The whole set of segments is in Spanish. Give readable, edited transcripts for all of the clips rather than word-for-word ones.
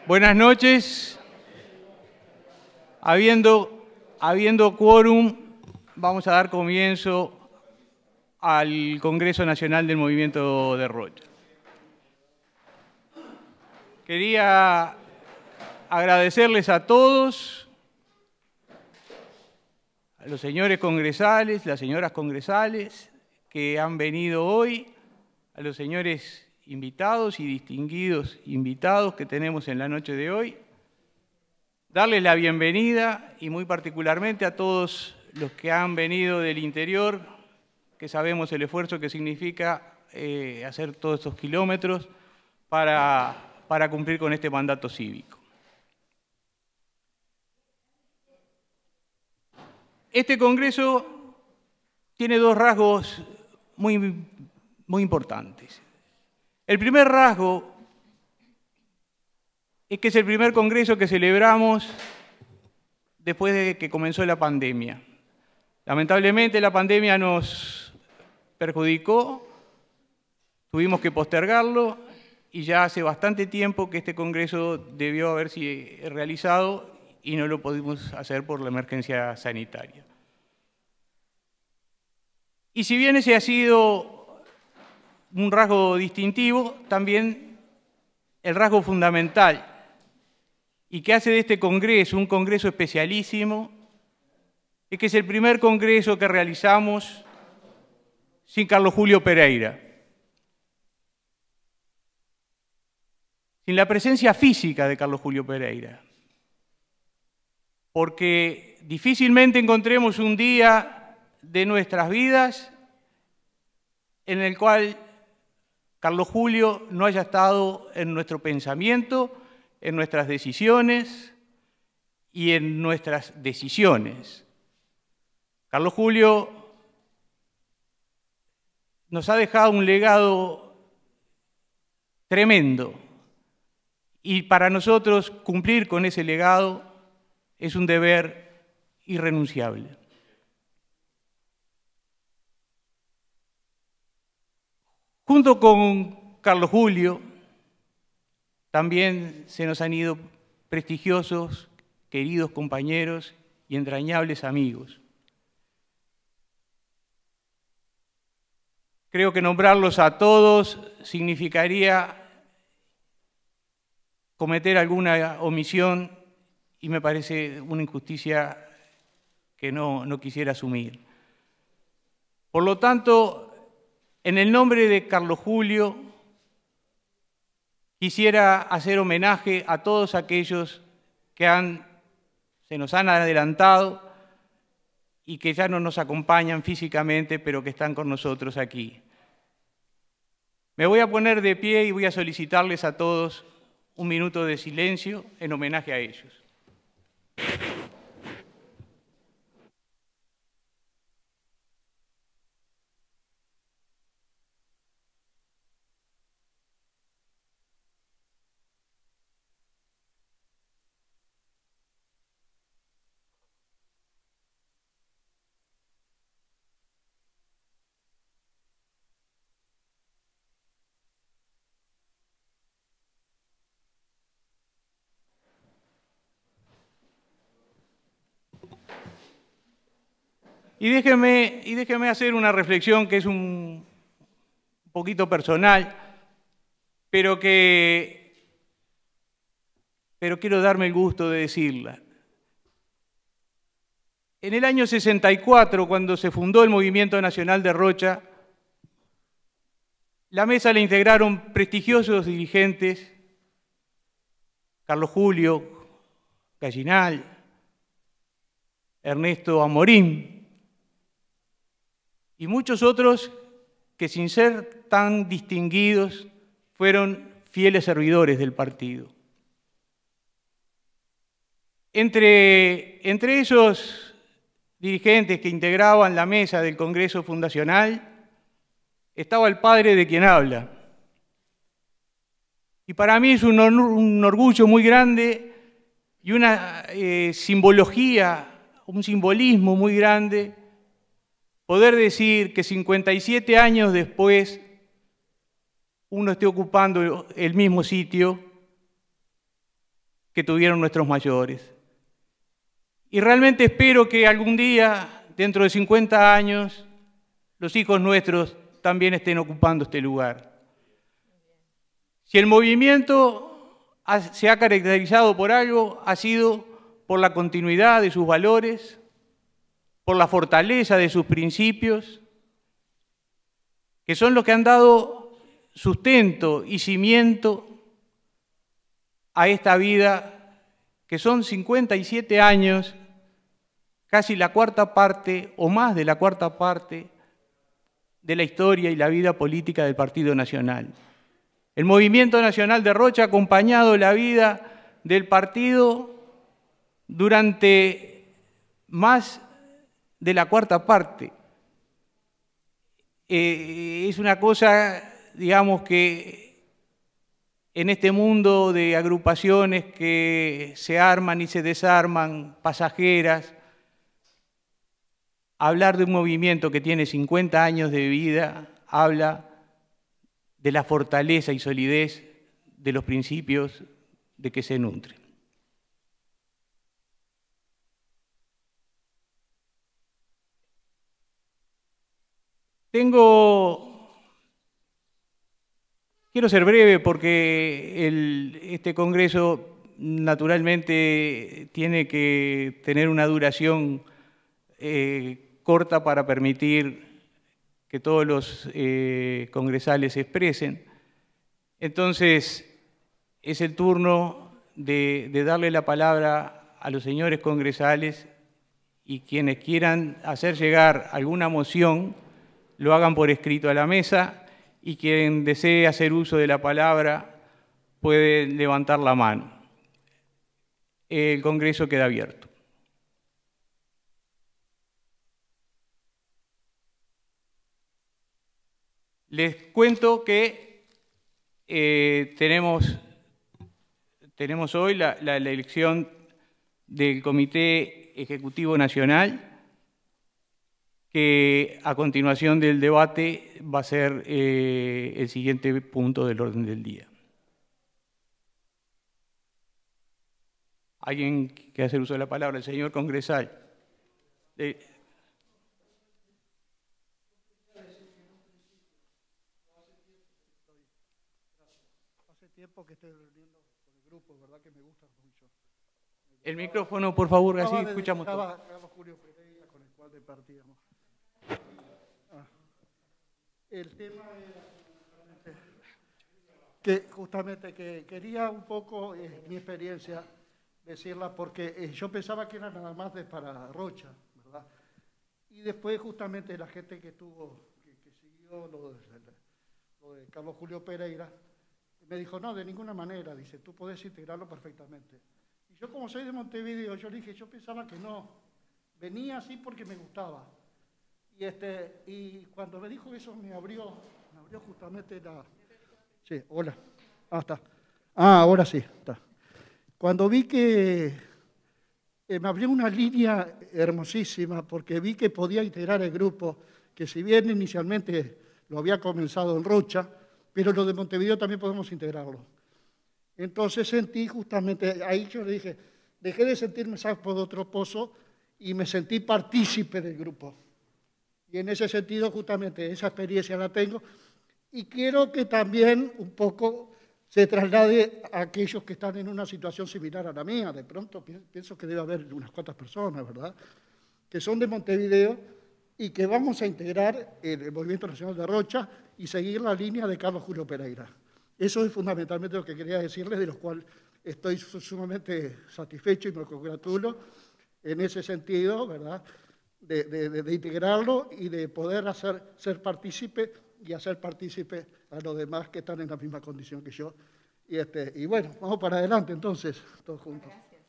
Buenas noches. Habiendo quórum, vamos a dar comienzo al Congreso Nacional del Movimiento de Rocha. Quería agradecerles a todos, a los señores congresales, las señoras congresales que han venido hoy, a los señores invitados y distinguidos invitados que tenemos en la noche de hoy, darles la bienvenida y muy particularmente a todos los que han venido del interior, que sabemos el esfuerzo que significa hacer todos estos kilómetros para cumplir con este mandato cívico. Este Congreso tiene dos rasgos muy importantes. El primer rasgo es que es el primer Congreso que celebramos después de que comenzó la pandemia. Lamentablemente la pandemia nos perjudicó, tuvimos que postergarlo y ya hace bastante tiempo que este Congreso debió haberse realizado y no lo pudimos hacer por la emergencia sanitaria. Y si bien ese ha sido un rasgo distintivo, también el rasgo fundamental y que hace de este Congreso un Congreso especialísimo es que es el primer Congreso que realizamos sin Carlos Julio Pereira, sin la presencia física de Carlos Julio Pereira, porque difícilmente encontremos un día de nuestras vidas en el cual Carlos Julio no haya estado en nuestro pensamiento, en nuestras decisiones y en nuestras decisiones. Carlos Julio nos ha dejado un legado tremendo y para nosotros cumplir con ese legado es un deber irrenunciable. Junto con Carlos Julio, también se nos han ido prestigiosos, queridos compañeros y entrañables amigos. Creo que nombrarlos a todos significaría cometer alguna omisión y me parece una injusticia que no quisiera asumir. Por lo tanto, en el nombre de Carlos Julio, quisiera hacer homenaje a todos aquellos que se nos han adelantado y que ya no nos acompañan físicamente, pero que están con nosotros aquí. Me voy a poner de pie y voy a solicitarles a todos un minuto de silencio en homenaje a ellos. Y déjeme hacer una reflexión que es un poquito personal, pero quiero darme el gusto de decirla. En el año 64, cuando se fundó el Movimiento Nacional de Rocha, la mesa la integraron prestigiosos dirigentes, Carlos Julio Gallinal, Ernesto Amorín, y muchos otros que sin ser tan distinguidos fueron fieles servidores del partido. Entre esos dirigentes que integraban la mesa del Congreso Fundacional estaba el padre de quien habla. Y para mí es un orgullo muy grande y una simbología, un simbolismo muy grande poder decir que 57 años después uno esté ocupando el mismo sitio que tuvieron nuestros mayores. Y realmente espero que algún día, dentro de 50 años, los hijos nuestros también estén ocupando este lugar. Si el movimiento se ha caracterizado por algo, ha sido por la continuidad de sus valores, por la fortaleza de sus principios, que son los que han dado sustento y cimiento a esta vida, que son 57 años, casi la cuarta parte o más de la cuarta parte de la historia y la vida política del Partido Nacional. El Movimiento Nacional de Rocha ha acompañado la vida del partido durante más de la cuarta parte. Es una cosa, digamos, que en este mundo de agrupaciones que se arman y se desarman, pasajeras, hablar de un movimiento que tiene 50 años de vida habla de la fortaleza y solidez de los principios de que se nutre. Quiero ser breve porque este congreso naturalmente tiene que tener una duración corta para permitir que todos los congresales se expresen. Entonces, es el turno de darle la palabra a los señores congresales y quienes quieran hacer llegar alguna moción, lo hagan por escrito a la mesa, y quien desee hacer uso de la palabra puede levantar la mano. El Congreso queda abierto. Les cuento que tenemos hoy la elección del Comité Ejecutivo Nacional, que a continuación del debate va a ser el siguiente punto del orden del día. ¿Alguien quiere hacer uso de la palabra? El señor congresal. Hace tiempo que estoy reuniendo con el grupo, ¿verdad? Que me gusta mucho. El micrófono, por favor, así escuchamos todo. A Carlos Julio Pereira, con el cual departíamos. El tema era justamente que quería un poco mi experiencia decirla, porque yo pensaba que era nada más para Rocha, ¿verdad? Y después justamente la gente que siguió lo de Carlos Julio Pereira, me dijo, no, de ninguna manera, dice, tú podés integrarlo perfectamente. Y yo, como soy de Montevideo, yo le dije, yo pensaba que no, venía así porque me gustaba. Y cuando me dijo eso me abrió justamente la... Sí, hola. Está. Ahora sí, está. Cuando vi que me abrió una línea hermosísima, porque vi que podía integrar el grupo, que si bien inicialmente lo había comenzado en Rocha, pero lo de Montevideo también podemos integrarlo. Entonces sentí justamente, ahí yo le dije, dejé de sentirme sapo de otro pozo y me sentí partícipe del grupo. Y en ese sentido, justamente, esa experiencia la tengo. Y quiero que también un poco se traslade a aquellos que están en una situación similar a la mía. De pronto pienso que debe haber unas cuantas personas, ¿verdad?, que son de Montevideo y que vamos a integrar el Movimiento Nacional de Rocha y seguir la línea de Carlos Julio Pereira. Eso es fundamentalmente lo que quería decirles, de los cuales estoy sumamente satisfecho y me congratulo en ese sentido, ¿verdad?, de integrarlo y de poder ser partícipe y hacer partícipe a los demás que están en la misma condición que yo. Y bueno, vamos para adelante entonces, todos juntos. Gracias.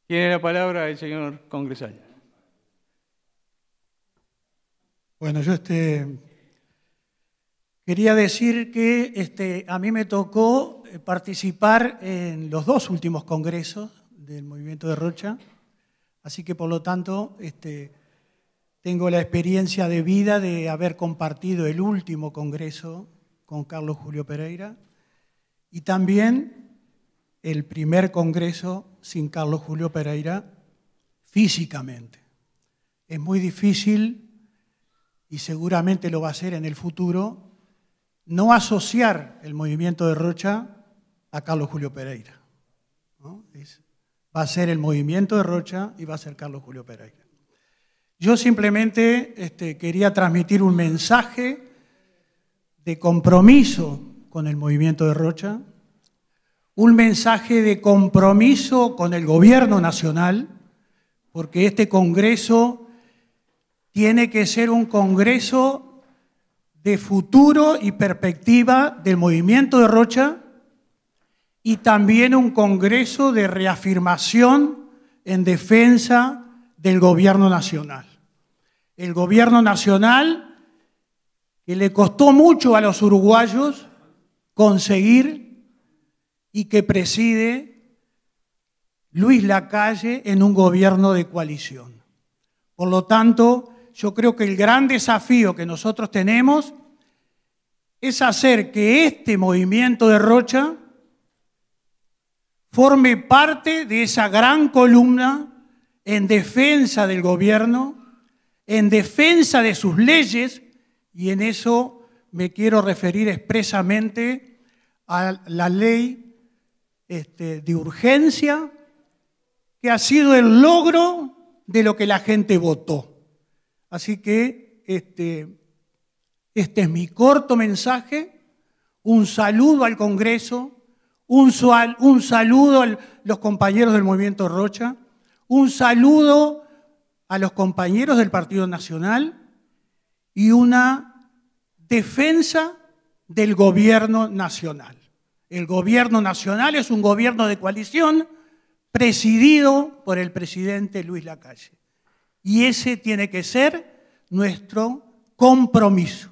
Tiene la palabra el señor congresal. Bueno, yo quería decir que a mí me tocó participar en los dos últimos congresos del Movimiento de Rocha, así que por lo tanto tengo la experiencia de vida de haber compartido el último congreso con Carlos Julio Pereira y también el primer congreso sin Carlos Julio Pereira físicamente. Es muy difícil, y seguramente lo va a ser en el futuro, no asociar el movimiento de Rocha a Carlos Julio Pereira, ¿no? Va a ser el movimiento de Rocha y va a ser Carlos Julio Pereira. Yo simplemente quería transmitir un mensaje de compromiso con el movimiento de Rocha, un mensaje de compromiso con el gobierno nacional, porque este congreso tiene que ser un congreso de futuro y perspectiva del movimiento de Rocha y también un congreso de reafirmación en defensa del gobierno nacional. El gobierno nacional que le costó mucho a los uruguayos conseguir y que preside Luis Lacalle en un gobierno de coalición. Por lo tanto, yo creo que el gran desafío que nosotros tenemos es hacer que este movimiento de Rocha forme parte de esa gran columna en defensa del gobierno, en defensa de sus leyes, y en eso me quiero referir expresamente a la ley de urgencia, que ha sido el logro de lo que la gente votó. Así que este es mi corto mensaje, un saludo al Congreso, un saludo a los compañeros del Movimiento Rocha, un saludo a los compañeros del Partido Nacional y una defensa del gobierno nacional. El gobierno nacional es un gobierno de coalición presidido por el presidente Luis Lacalle. Y ese tiene que ser nuestro compromiso.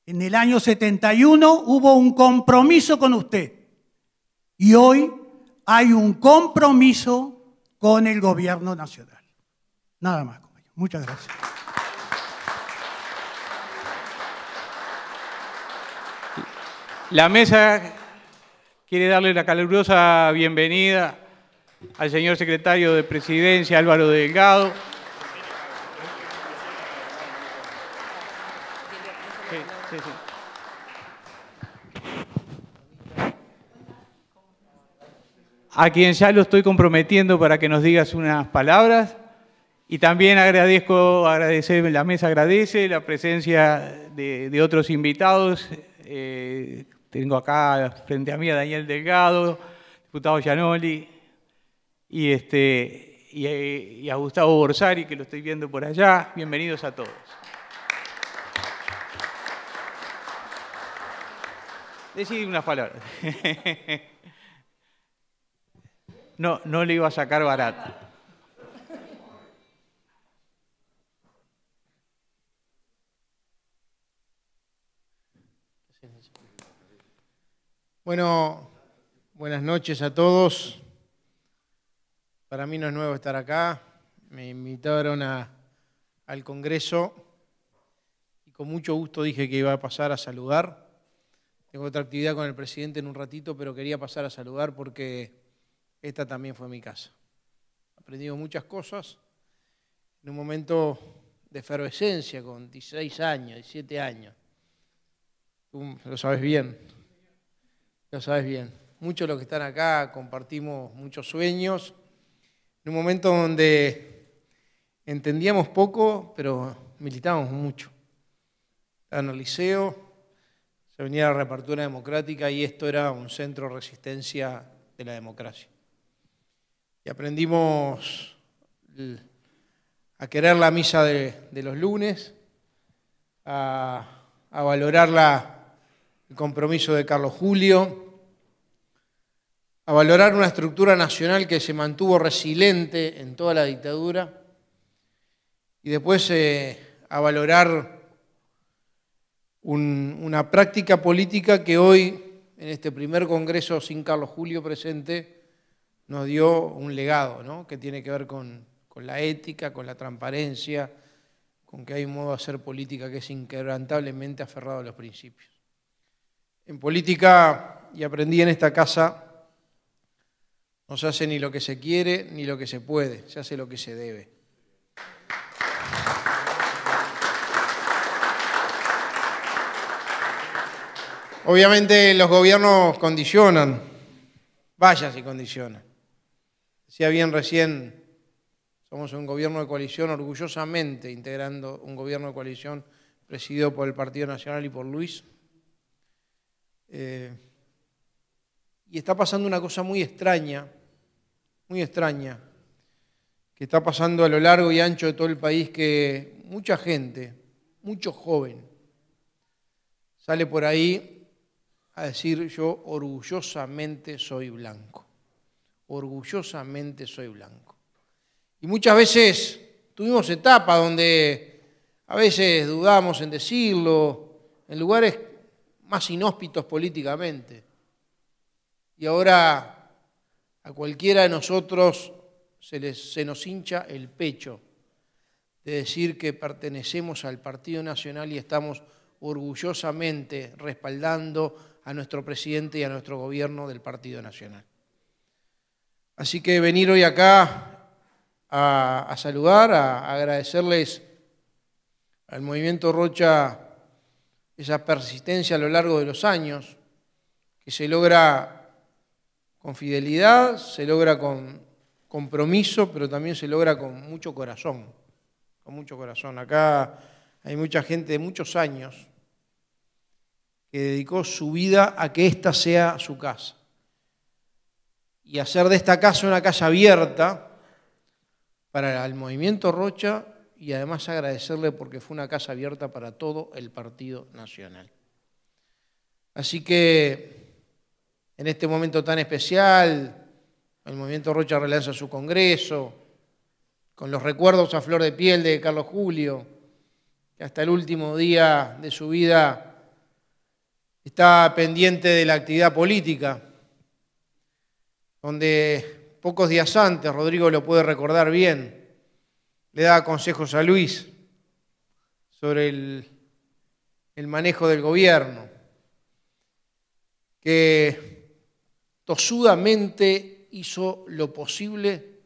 En el año 71 hubo un compromiso con usted y hoy hay un compromiso con el gobierno nacional. Nada más, compañero. Muchas gracias. La mesa quiere darle la calurosa bienvenida al señor secretario de Presidencia, Álvaro Delgado. Sí. A quien ya lo estoy comprometiendo para que nos digas unas palabras. Y también la mesa agradece la presencia de otros invitados. Tengo acá frente a mí a Daniel Delgado, diputado Gianoli, y a Gustavo Borsari, que lo estoy viendo por allá. Bienvenidos a todos. Decí unas palabras. No le iba a sacar barato. Bueno, buenas noches a todos. Para mí no es nuevo estar acá. Me invitaron al Congreso y con mucho gusto dije que iba a pasar a saludar. Tengo otra actividad con el presidente en un ratito, pero quería pasar a saludar porque esta también fue mi casa. He aprendido muchas cosas en un momento de efervescencia con 16 años, 17 años. Tú lo sabes bien. Lo sabes bien. Muchos de los que están acá compartimos muchos sueños. En un momento donde entendíamos poco, pero militábamos mucho. Estaba en el liceo, se venía la reapertura democrática y esto era un centro de resistencia de la democracia. Y aprendimos a querer la misa de los lunes, a valorar el compromiso de Carlos Julio, a valorar una estructura nacional que se mantuvo resiliente en toda la dictadura y después a valorar una práctica política que hoy, en este primer congreso sin Carlos Julio presente, nos dio un legado, ¿no? Que tiene que ver con con la ética, con la transparencia, con que hay un modo de hacer política que es inquebrantablemente aferrado a los principios. En política, y aprendí en esta casa, no se hace ni lo que se quiere ni lo que se puede, se hace lo que se debe. Obviamente los gobiernos condicionan, vaya si condicionan. Decía bien recién, somos un gobierno de coalición orgullosamente integrando un gobierno de coalición presidido por el Partido Nacional y por Luis. Y está pasando una cosa muy extraña, que está pasando a lo largo y ancho de todo el país, que mucha gente, mucho joven, sale por ahí a decir: yo orgullosamente soy blanco, orgullosamente soy blanco. Y muchas veces tuvimos etapas donde a veces dudamos en decirlo, en lugares más inhóspitos políticamente. Y ahora a cualquiera de nosotros se nos hincha el pecho de decir que pertenecemos al Partido Nacional y estamos orgullosamente respaldando a nuestro presidente y a nuestro gobierno del Partido Nacional. Así que venir hoy acá a saludar, a agradecerles al Movimiento Rocha esa persistencia a lo largo de los años, que se logra con fidelidad, se logra con compromiso, pero también se logra con mucho corazón, con mucho corazón. Acá hay mucha gente de muchos años que dedicó su vida a que esta sea su casa. Y hacer de esta casa una casa abierta para el Movimiento Rocha, y además agradecerle porque fue una casa abierta para todo el Partido Nacional. Así que en este momento tan especial, el Movimiento Rocha relanza su congreso, con los recuerdos a flor de piel de Carlos Julio, que hasta el último día de su vida está pendiente de la actividad política, donde pocos días antes, Rodrigo lo puede recordar bien, le daba consejos a Luis sobre el manejo del gobierno, que tosudamente hizo lo posible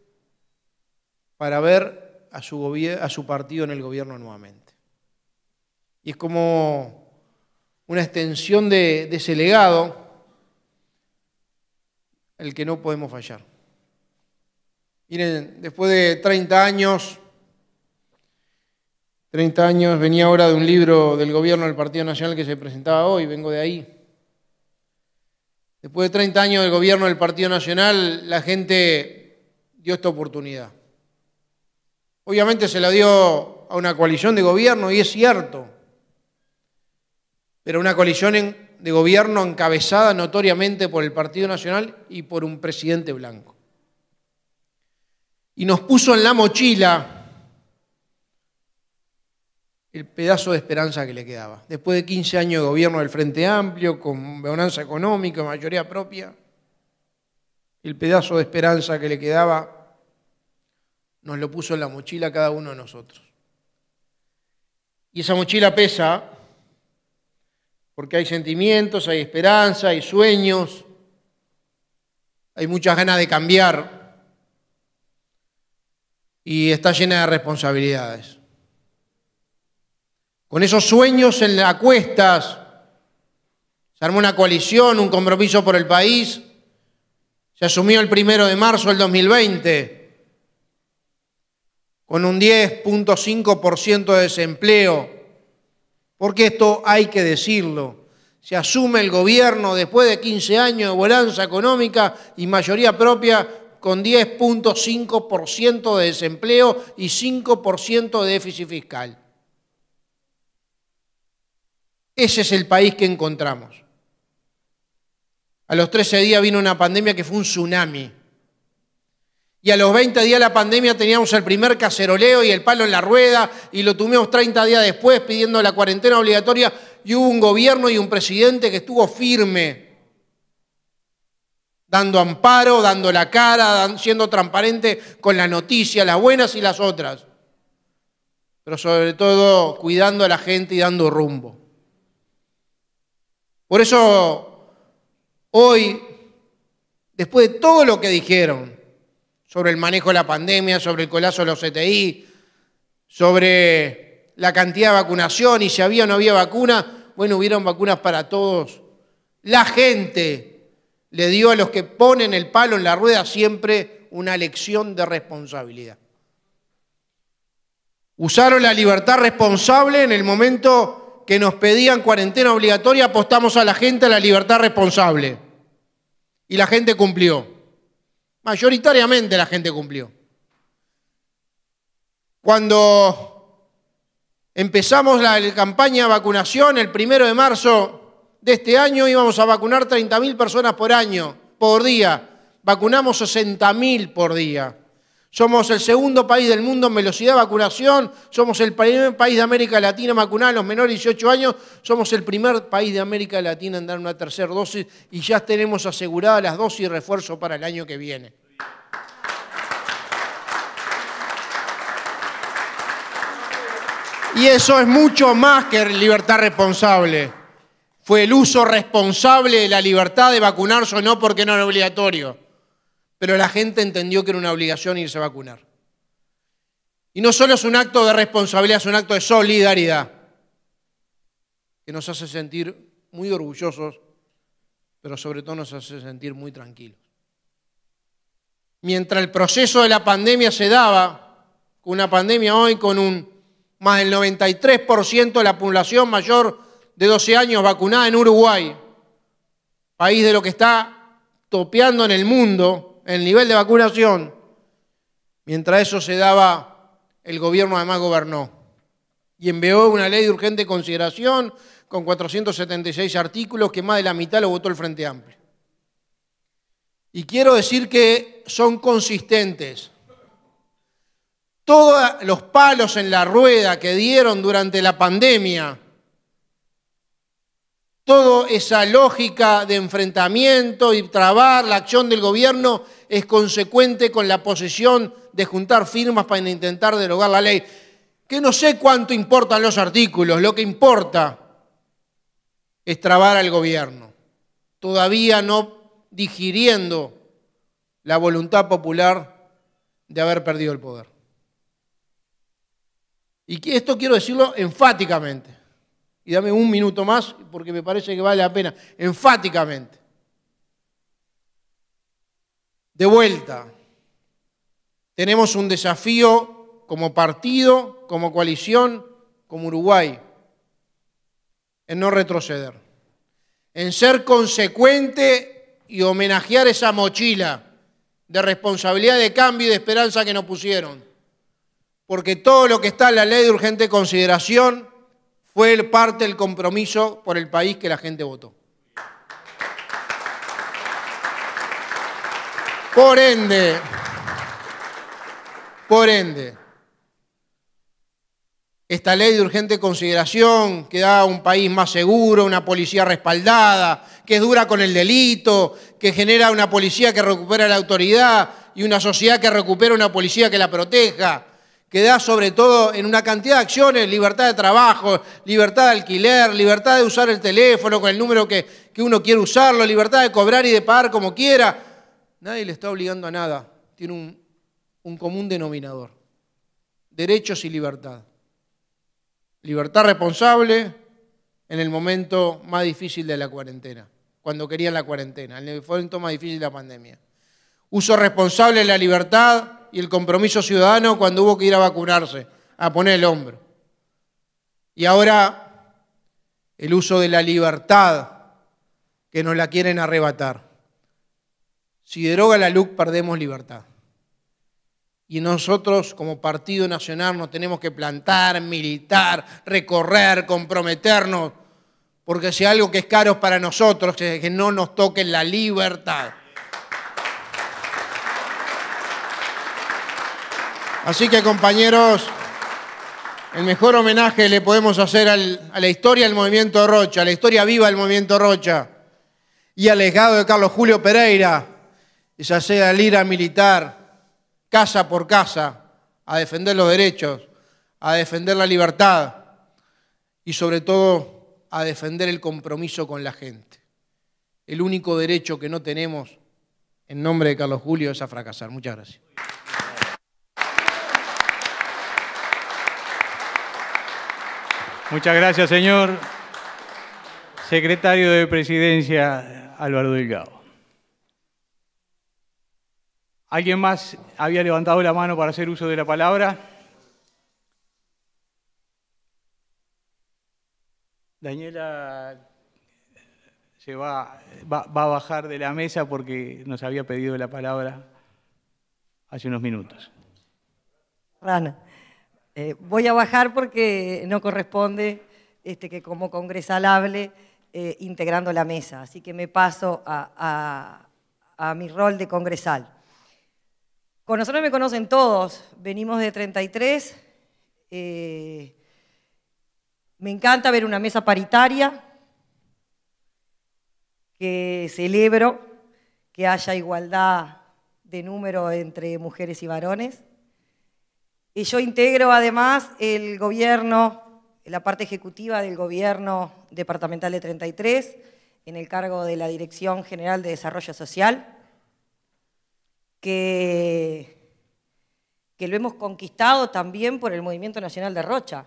para ver a su partido en el gobierno nuevamente. Y es como una extensión de ese legado el que no podemos fallar. Miren, después de 30 años, venía ahora de un libro del gobierno del Partido Nacional que se presentaba hoy, vengo de ahí. Después de 30 años del gobierno del Partido Nacional, la gente dio esta oportunidad. Obviamente se la dio a una coalición de gobierno, y es cierto, pero una coalición de gobierno encabezada notoriamente por el Partido Nacional y por un presidente blanco. Y nos puso en la mochila el pedazo de esperanza que le quedaba. Después de 15 años de gobierno del Frente Amplio, con bonanza económica, mayoría propia, el pedazo de esperanza que le quedaba nos lo puso en la mochila a cada uno de nosotros. Y esa mochila pesa porque hay sentimientos, hay esperanza, hay sueños, hay muchas ganas de cambiar y está llena de responsabilidades. Con esos sueños en las cuestas, se armó una coalición, un compromiso por el país, se asumió el 1 de marzo del 2020, con un 10.5% de desempleo, porque esto hay que decirlo, se asume el gobierno después de 15 años de bonanza económica y mayoría propia, con 10.5% de desempleo y 5% de déficit fiscal. Ese es el país que encontramos. A los 13 días vino una pandemia que fue un tsunami. Y a los 20 días de la pandemia teníamos el primer caceroleo y el palo en la rueda, y lo tuvimos 30 días después pidiendo la cuarentena obligatoria, y hubo un gobierno y un presidente que estuvo firme, dando amparo, dando la cara, siendo transparente con las noticias, las buenas y las otras. Pero sobre todo cuidando a la gente y dando rumbo. Por eso, hoy, después de todo lo que dijeron sobre el manejo de la pandemia, sobre el colapso de los CTI, sobre la cantidad de vacunación y si había o no había vacuna, bueno, hubieron vacunas para todos. La gente le dio a los que ponen el palo en la rueda siempre una lección de responsabilidad. Usaron la libertad responsable en el momento que nos pedían cuarentena obligatoria, apostamos a la gente a la libertad responsable. Y la gente cumplió. Mayoritariamente la gente cumplió. Cuando empezamos la campaña de vacunación, el 1 de marzo de este año íbamos a vacunar 30.000 personas por día. Vacunamos 60.000 por día. Somos el segundo país del mundo en velocidad de vacunación. Somos el primer país de América Latina en vacunar a los menores de 18 años. Somos el primer país de América Latina en dar una tercera dosis y ya tenemos aseguradas las dosis de refuerzo para el año que viene. Y eso es mucho más que libertad responsable. Fue el uso responsable de la libertad de vacunarse o no porque no era obligatorio. Pero la gente entendió que era una obligación irse a vacunar. Y no solo es un acto de responsabilidad, es un acto de solidaridad que nos hace sentir muy orgullosos, pero sobre todo nos hace sentir muy tranquilos. Mientras el proceso de la pandemia se daba, con una pandemia hoy con más del 93% de la población mayor de 12 años vacunada en Uruguay, país de lo que está topeando en el mundo, el nivel de vacunación, mientras eso se daba, el gobierno además gobernó y envió una ley de urgente consideración con 476 artículos que más de la mitad lo votó el Frente Amplio. Y quiero decir que son consistentes. Todos los palos en la rueda que dieron durante la pandemia, toda esa lógica de enfrentamiento y trabar la acción del gobierno es consecuente con la posición de juntar firmas para intentar derogar la ley. Que no sé cuánto importan los artículos, lo que importa es trabar al gobierno, todavía no digiriendo la voluntad popular de haber perdido el poder. Y esto quiero decirlo enfáticamente. Y dame un minuto más porque me parece que vale la pena. Enfáticamente. De vuelta. Tenemos un desafío como partido, como coalición, como Uruguay, en no retroceder. En ser consecuente y homenajear esa mochila de responsabilidad, de cambio y de esperanza que nos pusieron. Porque todo lo que está en la ley de urgente consideración fue parte del compromiso por el país que la gente votó. Por ende, esta ley de urgente consideración que da un país más seguro, una policía respaldada, que es dura con el delito, que genera una policía que recupera la autoridad y una sociedad que recupera una policía que la proteja, que da sobre todo en una cantidad de acciones, libertad de trabajo, libertad de alquiler, libertad de usar el teléfono con el número que uno quiere usarlo, libertad de cobrar y de pagar como quiera. Nadie le está obligando a nada. Tiene un común denominador. Derechos y libertad. Libertad responsable en el momento más difícil de la cuarentena, cuando querían la cuarentena, en el momento más difícil de la pandemia. Uso responsable de la libertad y el compromiso ciudadano cuando hubo que ir a vacunarse, a poner el hombro. Y ahora el uso de la libertad que nos la quieren arrebatar. Si deroga la LUC, perdemos libertad. Y nosotros, como Partido Nacional, nos tenemos que plantar, militar, recorrer, comprometernos, porque si algo que es caro para nosotros es que no nos toquen la libertad. Así que, compañeros, el mejor homenaje le podemos hacer a la historia del Movimiento Rocha, a la historia viva del Movimiento Rocha y al legado de Carlos Julio Pereira, esa sed al ir a militar, casa por casa, a defender los derechos, a defender la libertad y sobre todo a defender el compromiso con la gente. El único derecho que no tenemos, en nombre de Carlos Julio, es a fracasar. Muchas gracias. Muchas gracias, señor secretario de Presidencia, Álvaro Delgado. ¿Alguien más había levantado la mano para hacer uso de la palabra? Daniela se va a bajar de la mesa porque nos había pedido la palabra hace unos minutos. Rana, voy a bajar porque no corresponde que como congresal hable integrando la mesa, así que me paso a mi rol de congresal. Con nosotros me conocen todos, venimos de 33, me encanta ver una mesa paritaria, que celebro que haya igualdad de número entre mujeres y varones. Y yo integro además el gobierno, la parte ejecutiva del gobierno departamental de 33, en el cargo de la Dirección General de Desarrollo Social, que lo hemos conquistado también por el Movimiento Nacional de Rocha,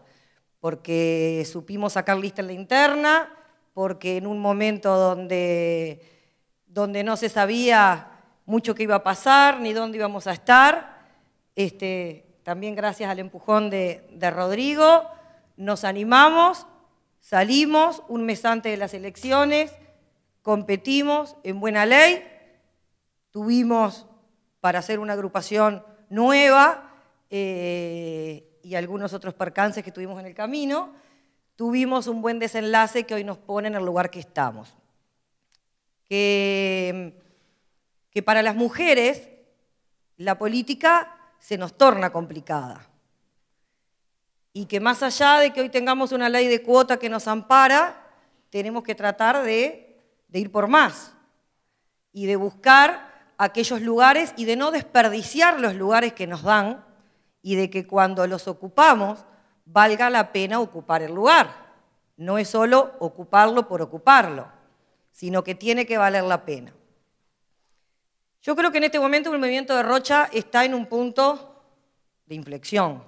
porque supimos sacar lista en la interna, porque en un momento donde no se sabía mucho qué iba a pasar, ni dónde íbamos a estar, también gracias al empujón de Rodrigo, nos animamos, salimos un mes antes de las elecciones, competimos en buena ley, tuvimos para hacer una agrupación nueva y algunos otros percances que tuvimos en el camino, tuvimos un buen desenlace que hoy nos pone en el lugar que estamos. Que para las mujeres la política se nos torna complicada y que más allá de que hoy tengamos una ley de cuota que nos ampara, tenemos que tratar de ir por más y de buscar aquellos lugares y de no desperdiciar los lugares que nos dan y de que cuando los ocupamos valga la pena ocupar el lugar. No es solo ocuparlo por ocuparlo, sino que tiene que valer la pena. Yo creo que en este momento el movimiento de Rocha está en un punto de inflexión,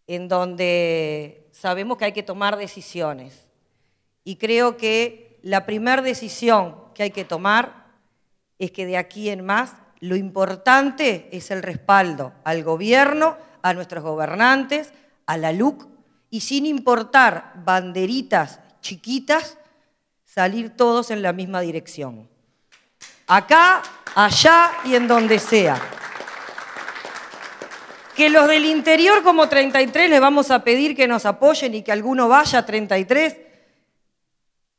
en donde sabemos que hay que tomar decisiones. Y creo que la primera decisión que hay que tomar es que de aquí en más lo importante es el respaldo al gobierno, a nuestros gobernantes, a la LUC, y sin importar banderitas chiquitas, salir todos en la misma dirección. Acá, allá y en donde sea. Que los del interior como 33 les vamos a pedir que nos apoyen y que alguno vaya a 33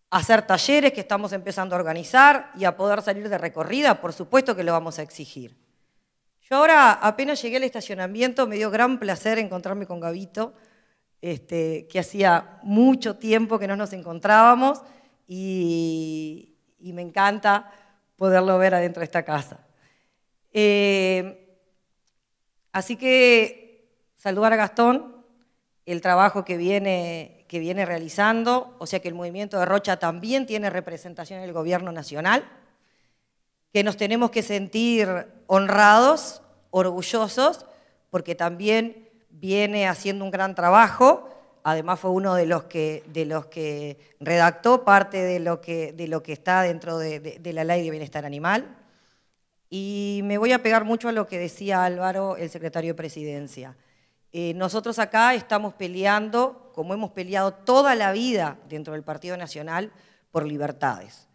a hacer talleres que estamos empezando a organizar y a poder salir de recorrida, por supuesto que lo vamos a exigir. Yo ahora apenas llegué al estacionamiento, me dio gran placer encontrarme con Gabito, que hacía mucho tiempo que no nos encontrábamos y me encanta poderlo ver adentro de esta casa. Así que saludar a Gastón, el trabajo que viene realizando, o sea que el movimiento de Rocha también tiene representación en el gobierno nacional, que nos tenemos que sentir honrados, orgullosos, porque también viene haciendo un gran trabajo, además fue uno de los que redactó parte de lo que está dentro de la Ley de Bienestar Animal. Y me voy a pegar mucho a lo que decía Álvaro, el secretario de Presidencia. Nosotros acá estamos peleando, como hemos peleado toda la vida dentro del Partido Nacional, por libertades.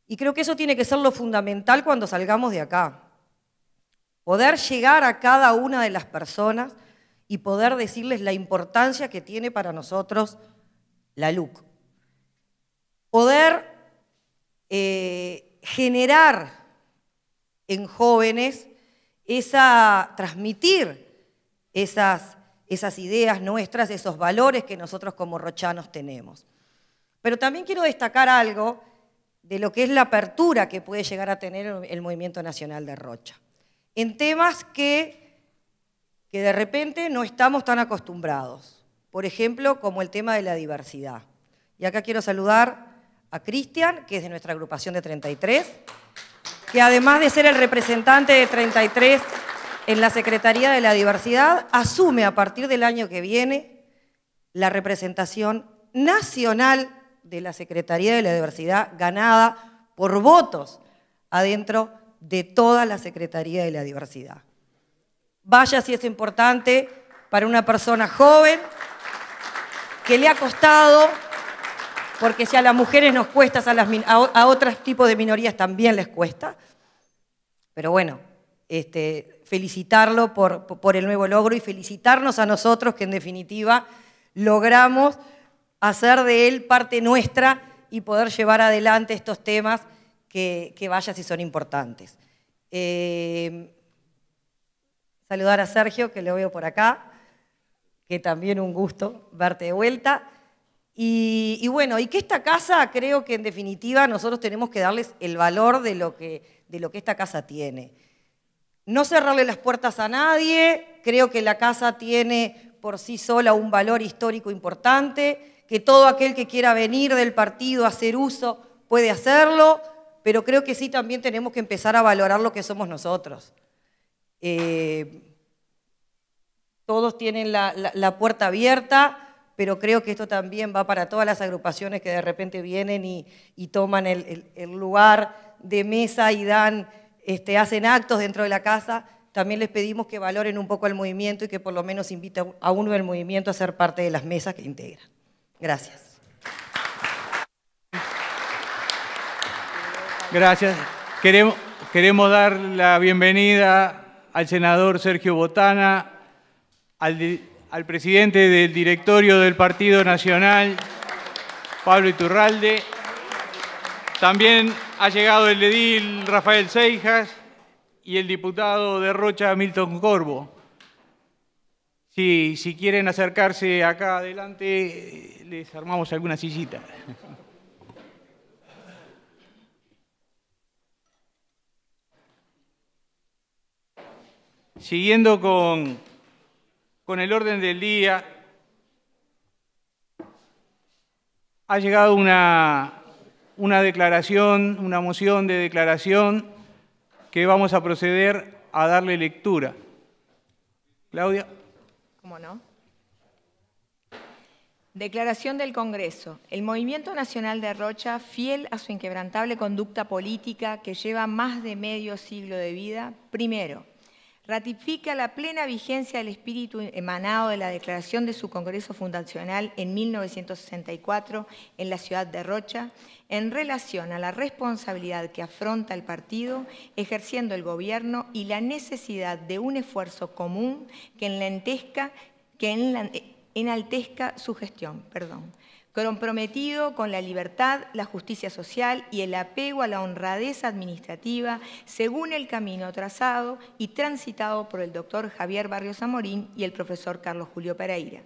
Y creo que eso tiene que ser lo fundamental cuando salgamos de acá. Poder llegar a cada una de las personas y poder decirles la importancia que tiene para nosotros la LUC. Poder generar en jóvenes transmitir esas ideas nuestras, esos valores que nosotros como rochanos tenemos. Pero también quiero destacar algo de lo que es la apertura que puede llegar a tener el Movimiento Nacional de Rocha, en temas que de repente no estamos tan acostumbrados, por ejemplo, como el tema de la diversidad. Y acá quiero saludar a Cristian, que es de nuestra agrupación de 33, que además de ser el representante de 33 en la Secretaría de la Diversidad, asume a partir del año que viene la representación nacional de la Secretaría de la Diversidad, ganada por votos adentro de toda la Secretaría de la Diversidad. Vaya si es importante para una persona joven que le ha costado, porque si a las mujeres nos cuesta, a otros tipos de minorías también les cuesta. Pero bueno, felicitarlo por el nuevo logro y felicitarnos a nosotros que en definitiva logramos hacer de él parte nuestra y poder llevar adelante estos temas que vaya si son importantes. Saludar a Sergio, que lo veo por acá, que también un gusto verte de vuelta. Y bueno, y que esta casa, creo que en definitiva nosotros tenemos que darles el valor de lo que esta casa tiene. No cerrarle las puertas a nadie, creo que la casa tiene por sí sola un valor histórico importante, que todo aquel que quiera venir del partido a hacer uso puede hacerlo, pero creo que sí también tenemos que empezar a valorar lo que somos nosotros. Todos tienen la puerta abierta, pero creo que esto también va para todas las agrupaciones que de repente vienen y toman el lugar de mesa y hacen actos dentro de la casa. También les pedimos que valoren un poco el movimiento y que por lo menos inviten a uno del movimiento a ser parte de las mesas que integran. Gracias. Gracias. Queremos dar la bienvenida al senador Sergio Botana, al presidente del directorio del Partido Nacional, Pablo Iturralde. También ha llegado el edil Rafael Seijas y el diputado de Rocha, Milton Corvo. Si quieren acercarse acá adelante, les armamos alguna sillita. Siguiendo con el orden del día, ha llegado una declaración, una moción de declaración que vamos a proceder a darle lectura. Claudia. ¿Cómo no? Declaración del Congreso. El Movimiento Nacional de Rocha, fiel a su inquebrantable conducta política que lleva más de medio siglo de vida, primero, ratifica la plena vigencia del espíritu emanado de la declaración de su Congreso Fundacional en 1964 en la ciudad de Rocha, en relación a la responsabilidad que afronta el partido ejerciendo el gobierno y la necesidad de un esfuerzo común que enaltezca su gestión, comprometido con la libertad, la justicia social y el apego a la honradez administrativa según el camino trazado y transitado por el doctor Javier Barrios Amorín y el profesor Carlos Julio Pereira.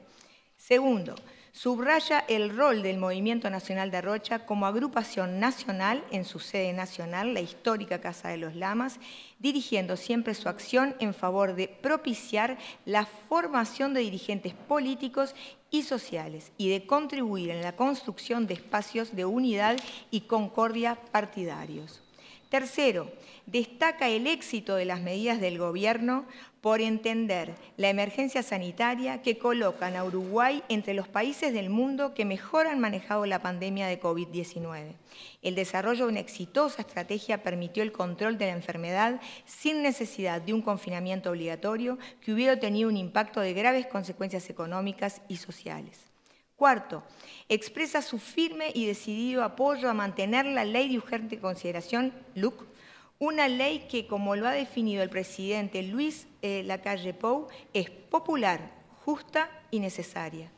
Segundo, subraya el rol del Movimiento Nacional de Rocha como agrupación nacional en su sede nacional, la histórica Casa de los Lamas, dirigiendo siempre su acción en favor de propiciar la formación de dirigentes políticos y sociales y de contribuir en la construcción de espacios de unidad y concordia partidarios. Tercero, destaca el éxito de las medidas del gobierno por entender la emergencia sanitaria que colocan a Uruguay entre los países del mundo que mejor han manejado la pandemia de COVID-19. El desarrollo de una exitosa estrategia permitió el control de la enfermedad sin necesidad de un confinamiento obligatorio que hubiera tenido un impacto de graves consecuencias económicas y sociales. Cuarto, expresa su firme y decidido apoyo a mantener la Ley de Urgente Consideración, LUC, una ley que, como lo ha definido el presidente Luis Lacalle Pou, es popular, justa y necesaria,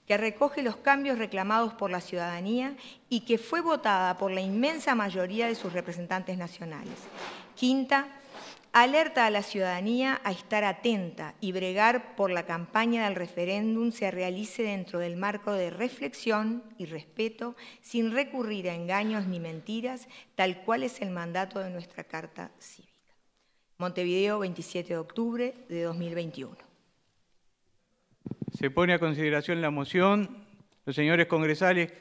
que recoge los cambios reclamados por la ciudadanía y que fue votada por la inmensa mayoría de sus representantes nacionales. Quinta, alerta a la ciudadanía a estar atenta y bregar por la campaña del referéndum se realice dentro del marco de reflexión y respeto, sin recurrir a engaños ni mentiras, tal cual es el mandato de nuestra Carta Cívica. Montevideo, 27 de octubre de 2021. Se pone a consideración la moción. Los señores congresales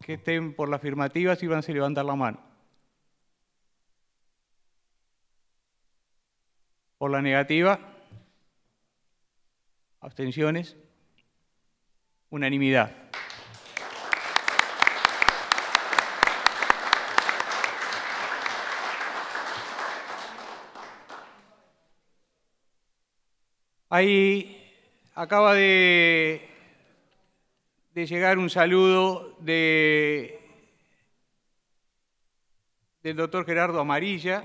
que estén por la afirmativa, sírvanse a levantar la mano. Por la negativa, abstenciones, unanimidad. Ahí acaba de llegar un saludo del doctor Gerardo Amarilla.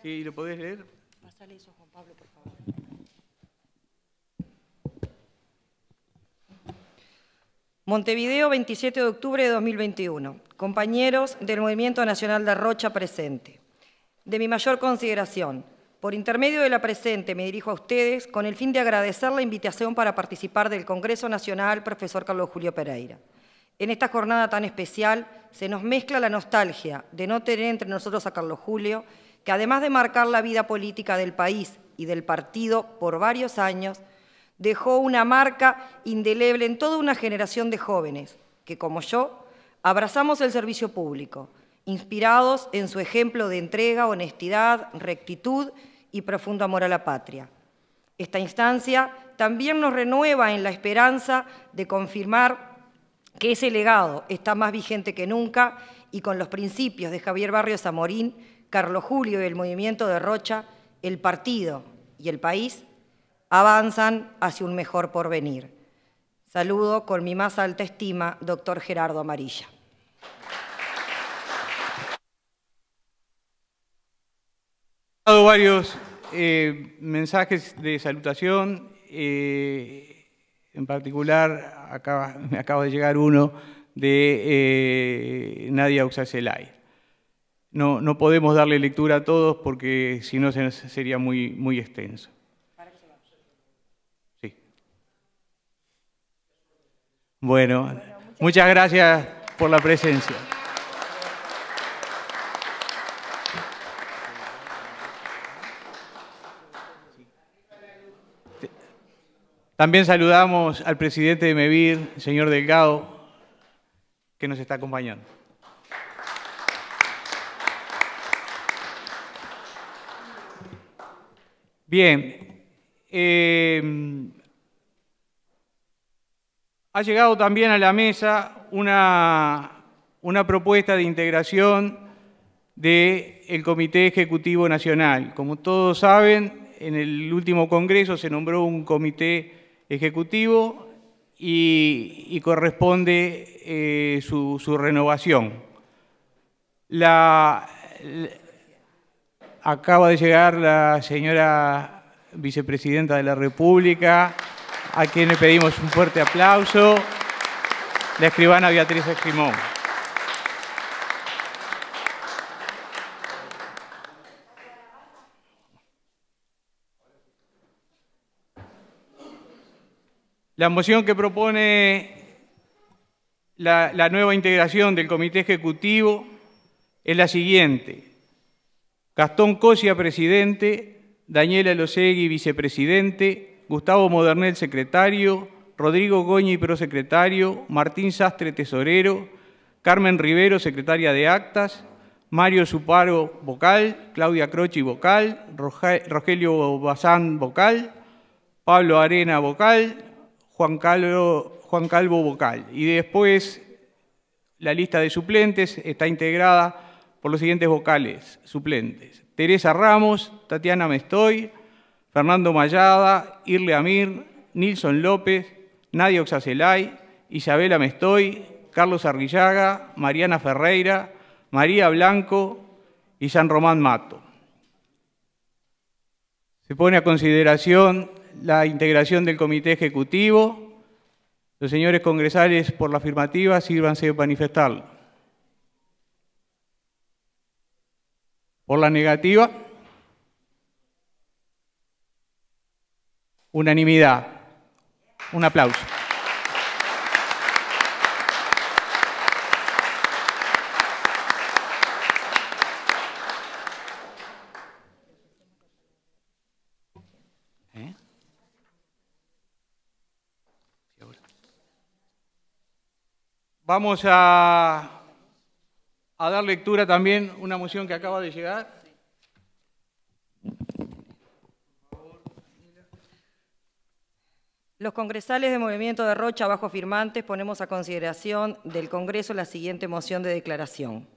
¿Sí, lo podés leer? Pásale eso, Juan Pablo, por favor. Montevideo, 27 de octubre de 2021. Compañeros del Movimiento Nacional de Rocha presente. De mi mayor consideración, por intermedio de la presente me dirijo a ustedes con el fin de agradecer la invitación para participar del Congreso Nacional Profesor Carlos Julio Pereira. En esta jornada tan especial se nos mezcla la nostalgia de no tener entre nosotros a Carlos Julio, que además de marcar la vida política del país y del partido por varios años, dejó una marca indeleble en toda una generación de jóvenes que, como yo, abrazamos el servicio público, inspirados en su ejemplo de entrega, honestidad, rectitud y profundo amor a la patria. Esta instancia también nos renueva en la esperanza de confirmar que ese legado está más vigente que nunca y con los principios de Javier Barrios Amorín, Carlos Julio y el movimiento de Rocha, el partido y el país avanzan hacia un mejor porvenir. Saludo con mi más alta estima, doctor Gerardo Amarilla. He dado varios mensajes de salutación, en particular me acaba de llegar uno de Nadia Oxacelay. No podemos darle lectura a todos porque si no sería muy extenso. Sí. Bueno, muchas gracias por la presencia. También saludamos al presidente de MEVIR, el señor Delgado, que nos está acompañando. Bien, ha llegado también a la mesa una propuesta de integración del Comité Ejecutivo Nacional. Como todos saben, en el último Congreso se nombró un Comité Ejecutivo y corresponde su renovación. Acaba de llegar la señora vicepresidenta de la República, a quien le pedimos un fuerte aplauso, la escribana Beatriz Esquimón. La moción que propone la nueva integración del Comité Ejecutivo es la siguiente. Gastón Cosia, presidente, Daniela Losegui, vicepresidente, Gustavo Modernel, secretario, Rodrigo Goñi, prosecretario, Martín Sastre, tesorero, Carmen Rivero, secretaria de Actas, Mario Suparo, vocal, Claudia Croci, vocal, Rogelio Bazán, vocal, Pablo Arena, vocal, Juan Calvo, vocal. Y después la lista de suplentes está integrada por los siguientes vocales suplentes: Teresa Ramos, Tatiana Mestoy, Fernando Mayada, Irle Amir, Nilson López, Nadia Oxacelay, Isabela Mestoy, Carlos Arrillaga, Mariana Ferreira, María Blanco y San Román Mato. Se pone a consideración la integración del Comité Ejecutivo. Los señores congresales, por la afirmativa, sírvanse de manifestarlo. Por la negativa, Unanimidad. Un aplauso. Vamos a dar lectura también a una moción que acaba de llegar. Los congresales del Movimiento de Rocha, bajo firmantes, ponemos a consideración del Congreso la siguiente moción de declaración.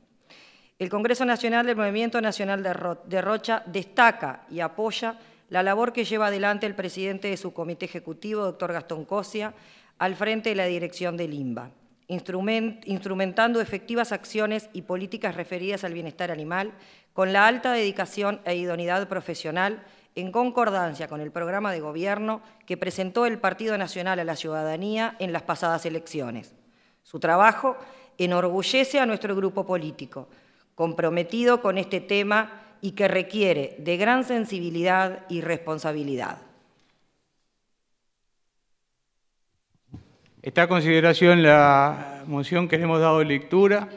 El Congreso Nacional del Movimiento Nacional de Rocha destaca y apoya la labor que lleva adelante el presidente de su comité ejecutivo, doctor Gastón Cosia, al frente de la dirección del INBA, instrumentando efectivas acciones y políticas referidas al bienestar animal con la alta dedicación e idoneidad profesional en concordancia con el programa de gobierno que presentó el Partido Nacional a la ciudadanía en las pasadas elecciones. Su trabajo enorgullece a nuestro grupo político, comprometido con este tema y que requiere de gran sensibilidad y responsabilidad. Está a consideración la moción que le hemos dado lectura.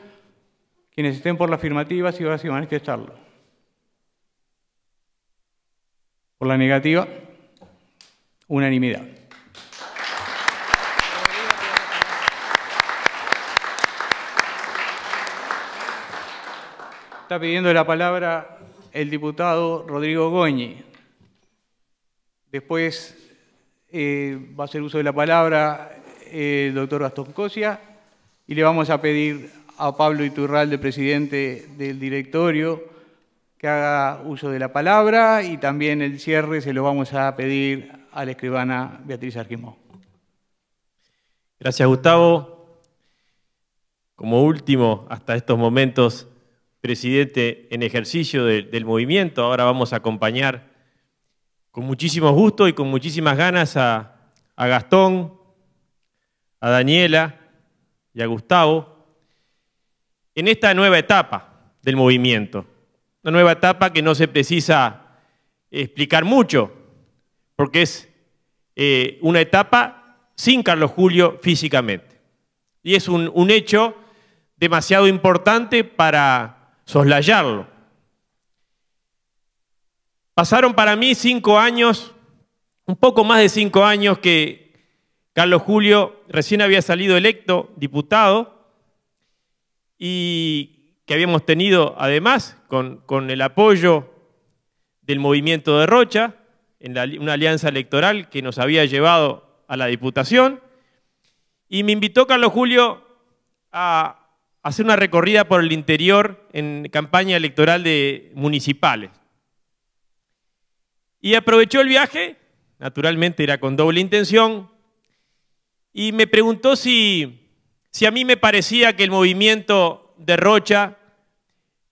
Quienes estén por la afirmativa, si van a manifestarlo. Por la negativa, unanimidad. Está pidiendo la palabra el diputado Rodrigo Goñi. Después va a hacer uso de la palabra el doctor Gastón Cosia y le vamos a pedir a Pablo Iturralde, presidente del directorio, que haga uso de la palabra y también el cierre se lo vamos a pedir a la escribana Beatriz Arquimó. Gracias, Gustavo. Como último, hasta estos momentos, presidente en ejercicio del movimiento, ahora vamos a acompañar con muchísimo gusto y con muchísimas ganas a Gastón, a Daniela y a Gustavo en esta nueva etapa del movimiento. Una nueva etapa que no se precisa explicar mucho, porque es una etapa sin Carlos Julio físicamente. Y es un hecho demasiado importante para soslayarlo. Pasaron para mí 5 años, un poco más de 5 años que Carlos Julio recién había salido electo diputado y que habíamos tenido además con el apoyo del movimiento de Rocha, en una alianza electoral que nos había llevado a la diputación, y me invitó Carlos Julio a hacer una recorrida por el interior en campaña electoral de municipales. Y aprovechó el viaje, naturalmente era con doble intención, y me preguntó si a mí me parecía que el movimiento de Rocha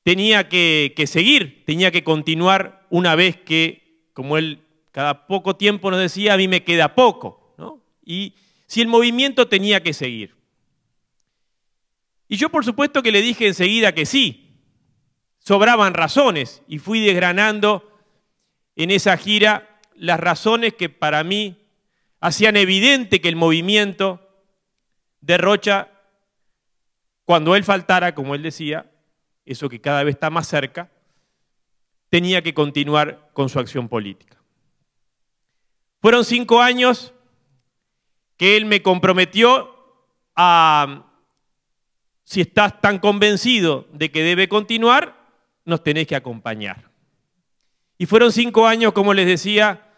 tenía que seguir, tenía que continuar una vez que, como él cada poco tiempo nos decía, a mí me queda poco, ¿no? Y si el movimiento tenía que seguir. Y yo por supuesto que le dije enseguida que sí, sobraban razones y fui desgranando en esa gira las razones que para mí hacían evidente que el movimiento de Rocha, cuando él faltara, como él decía, eso que cada vez está más cerca, tenía que continuar con su acción política. Fueron 5 años que él me comprometió a, si estás tan convencido de que debe continuar, nos tenés que acompañar. Y fueron 5 años, como les decía,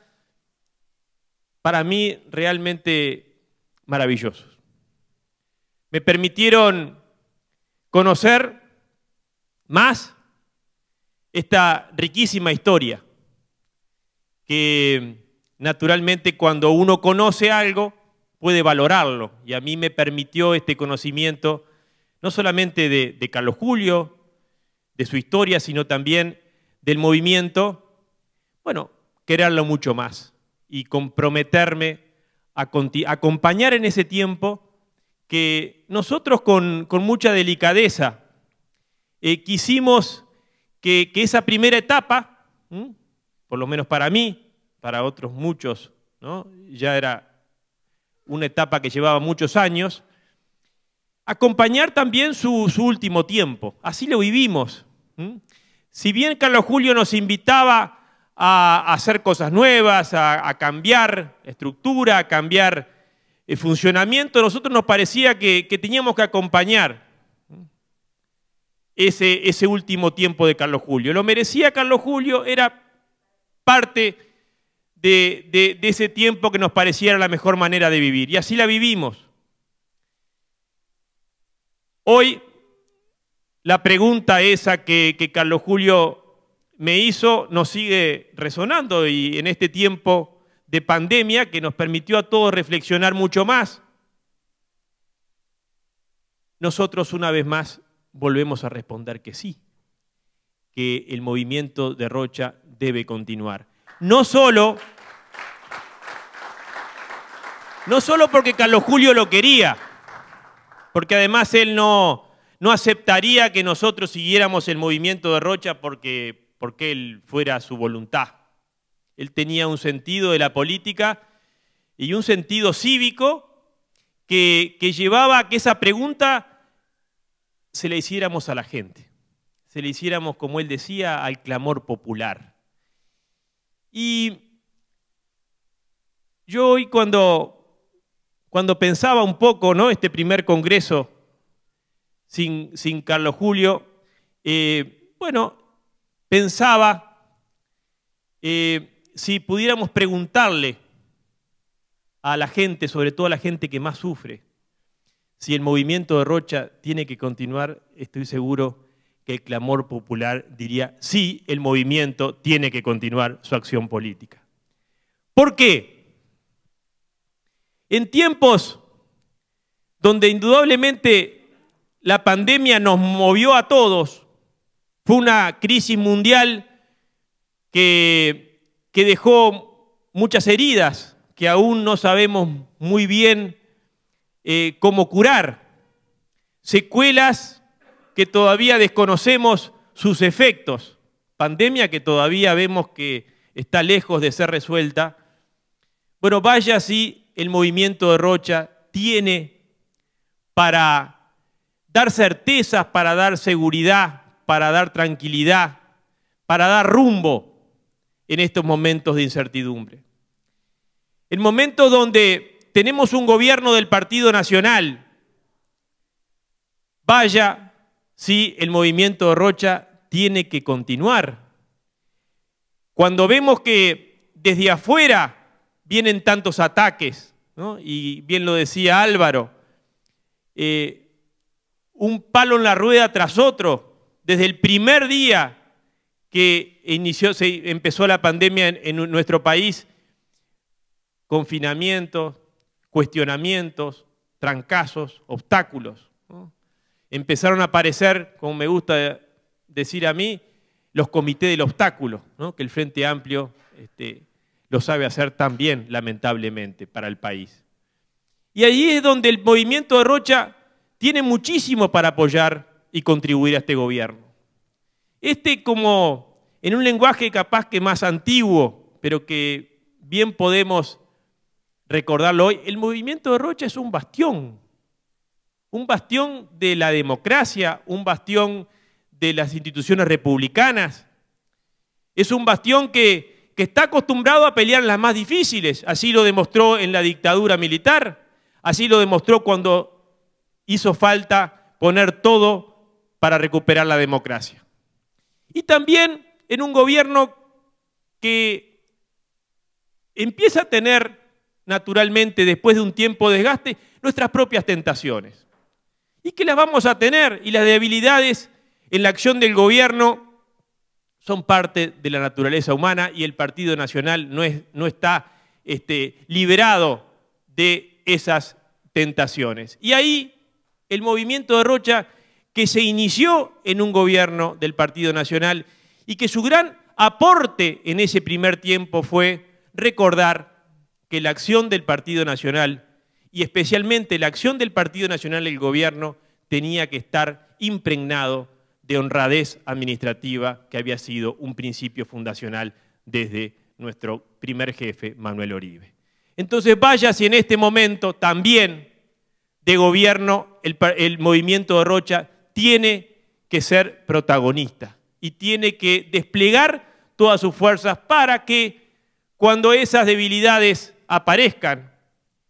para mí realmente maravillosos. Me permitieron conocer más esta riquísima historia, que naturalmente cuando uno conoce algo puede valorarlo, y a mí me permitió este conocimiento no solamente de Carlos Julio, de su historia, sino también del movimiento, bueno, quererlo mucho más y comprometerme a acompañar en ese tiempo que nosotros con mucha delicadeza quisimos que esa primera etapa, por lo menos para mí, para otros muchos ¿no? Ya era una etapa que llevaba muchos años, acompañar también su último tiempo. Así lo vivimos. Si bien Carlos Julio nos invitaba a hacer cosas nuevas, a cambiar estructura, a cambiar el funcionamiento, a nosotros nos parecía que teníamos que acompañar ese último tiempo de Carlos Julio. Lo merecía Carlos Julio, era parte de ese tiempo que nos pareciera la mejor manera de vivir. Y así la vivimos. Hoy, la pregunta esa que Carlos Julio me hizo nos sigue resonando, y en este tiempo de pandemia que nos permitió a todos reflexionar mucho más, nosotros una vez más volvemos a responder que sí, que el movimiento de Rocha debe continuar. No solo porque Carlos Julio lo quería, porque además él no aceptaría que nosotros siguiéramos el movimiento de Rocha porque él fuera su voluntad. Él tenía un sentido de la política y un sentido cívico que llevaba a que esa pregunta se la hiciéramos a la gente, se la hiciéramos, como él decía, al clamor popular. Y yo hoy cuando pensaba un poco, ¿no?, este primer congreso sin Carlos Julio, pensaba si pudiéramos preguntarle a la gente, sobre todo a la gente que más sufre, si el movimiento de Rocha tiene que continuar, estoy seguro que el clamor popular diría sí, el movimiento tiene que continuar su acción política. ¿Por qué? En tiempos donde indudablemente la pandemia nos movió a todos, fue una crisis mundial que dejó muchas heridas que aún no sabemos muy bien cómo curar, secuelas que todavía desconocemos sus efectos, pandemia que todavía vemos que está lejos de ser resuelta. Bueno, vaya si el movimiento de Rocha tiene para dar certezas, para dar seguridad, para dar tranquilidad, para dar rumbo en estos momentos de incertidumbre. El momento donde tenemos un gobierno del Partido Nacional, vaya si el movimiento de Rocha tiene que continuar. Cuando vemos que desde afuera vienen tantos ataques, ¿no?, y bien lo decía Álvaro, un palo en la rueda tras otro, desde el primer día que empezó la pandemia en nuestro país, confinamientos, cuestionamientos, trancazos, obstáculos, ¿no? Empezaron a aparecer, como me gusta decir a mí, los comités del obstáculo, ¿no?, que el Frente Amplio lo sabe hacer tan bien, lamentablemente, para el país. Y ahí es donde el movimiento de Rocha tiene muchísimo para apoyar y contribuir a este gobierno. Como en un lenguaje capaz que más antiguo, pero que bien podemos recordarlo hoy, el movimiento de Rocha es un bastión de la democracia, un bastión de las instituciones republicanas, es un bastión que está acostumbrado a pelear las más difíciles, así lo demostró en la dictadura militar, así lo demostró cuando hizo falta poner todo para recuperar la democracia. Y también en un gobierno que empieza a tener naturalmente, después de un tiempo de desgaste, nuestras propias tentaciones. Y que las vamos a tener, y las debilidades en la acción del gobierno son parte de la naturaleza humana, y el Partido Nacional no está liberado de esas tentaciones. Y ahí el movimiento de Rocha, que se inició en un gobierno del Partido Nacional y que su gran aporte en ese primer tiempo fue recordar que la acción del Partido Nacional, y especialmente la acción del Partido Nacional del gobierno, tenía que estar impregnado de honradez administrativa, que había sido un principio fundacional desde nuestro primer jefe, Manuel Oribe. Entonces vaya si en este momento también de gobierno el movimiento de Rocha tiene que ser protagonista y tiene que desplegar todas sus fuerzas para que cuando esas debilidades aparezcan,